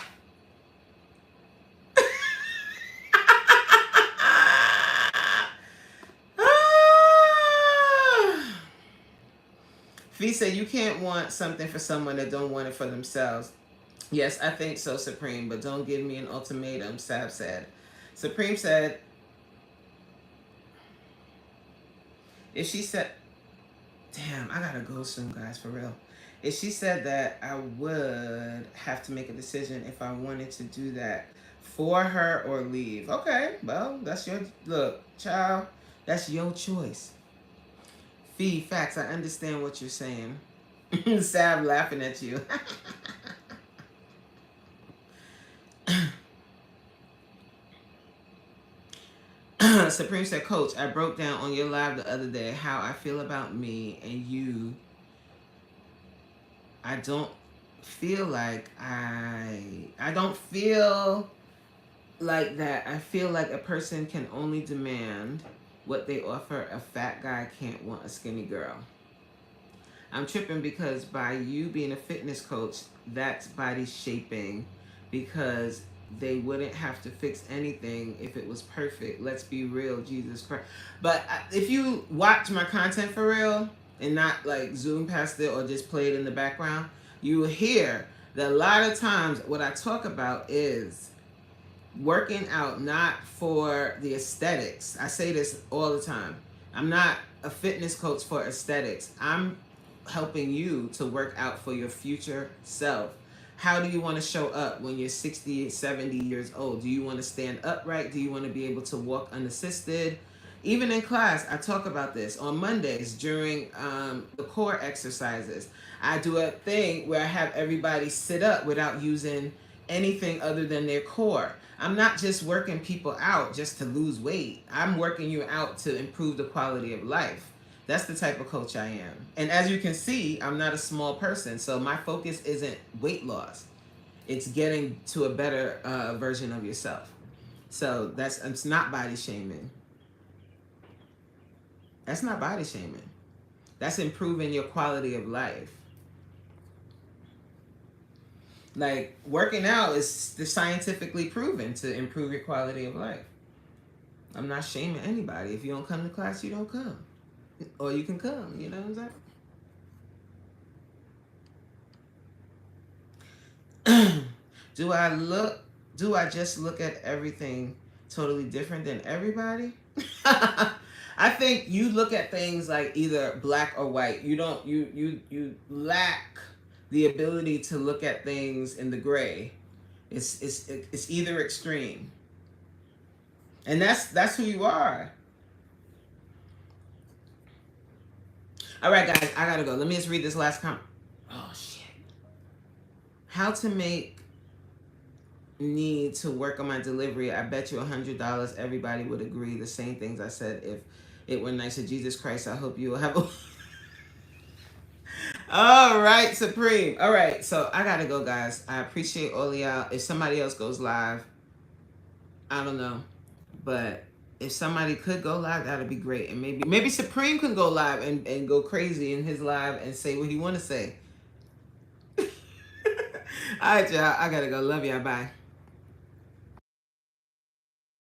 Fee said you can't want something for someone that don't want it for themselves. Yes, I think so, Supreme, but don't give me an ultimatum, Sab said. Supreme said, if she said, damn, I gotta go soon, guys, for real. If she said that, I would have to make a decision if I wanted to do that for her or leave. Okay, well, that's your, look, child, that's your choice. Fee, facts, I understand what you're saying. Sab laughing at you. Supreme said, Coach, I broke down on your live the other day how I feel about me and you. I don't feel like I don't feel like that. I feel like a person can only demand what they offer. A fat guy can't want a skinny girl. I'm tripping because by you being a fitness coach, that's body shaping because they wouldn't have to fix anything if it was perfect. Let's be real, Jesus Christ. But if you watch my content for real and not like zoom past it or just play it in the background, you will hear that a lot of times what I talk about is working out not for the aesthetics. I say this all the time. I'm not a fitness coach for aesthetics. I'm helping you to work out for your future self. How do you want to show up when you're 60, 70 years old? Do you want to stand upright? Do you want to be able to walk unassisted? Even in class, I talk about this. On Mondays during the core exercises, I do a thing where I have everybody sit up without using anything other than their core. I'm not just working people out just to lose weight. I'm working you out to improve the quality of life. That's the type of coach I am. And as you can see, I'm not a small person. So my focus isn't weight loss. It's getting to a better version of yourself. So it's not body shaming. That's not body shaming. That's improving your quality of life. Like, working out is scientifically proven to improve your quality of life. I'm not shaming anybody. If you don't come to class, you don't come. Or you can come, you know what I'm saying? Do I just look at everything totally different than everybody? I think you look at things like either black or white. You lack the ability to look at things in the gray. It's either extreme. And that's who you are. All right, guys, I gotta go. Let me just read this last comment. Oh, shit. How to make need to work on my delivery. I bet you $100 everybody would agree the same things I said if it were nice of Jesus Christ. I hope you will have a... All right, Supreme. All right, so I gotta go, guys. I appreciate all of y'all. If somebody else goes live, I don't know, but if somebody could go live, that'd be great. And maybe Supreme can go live and go crazy in his live and say what he want to say. All right, y'all. I gotta go. Love y'all. Bye.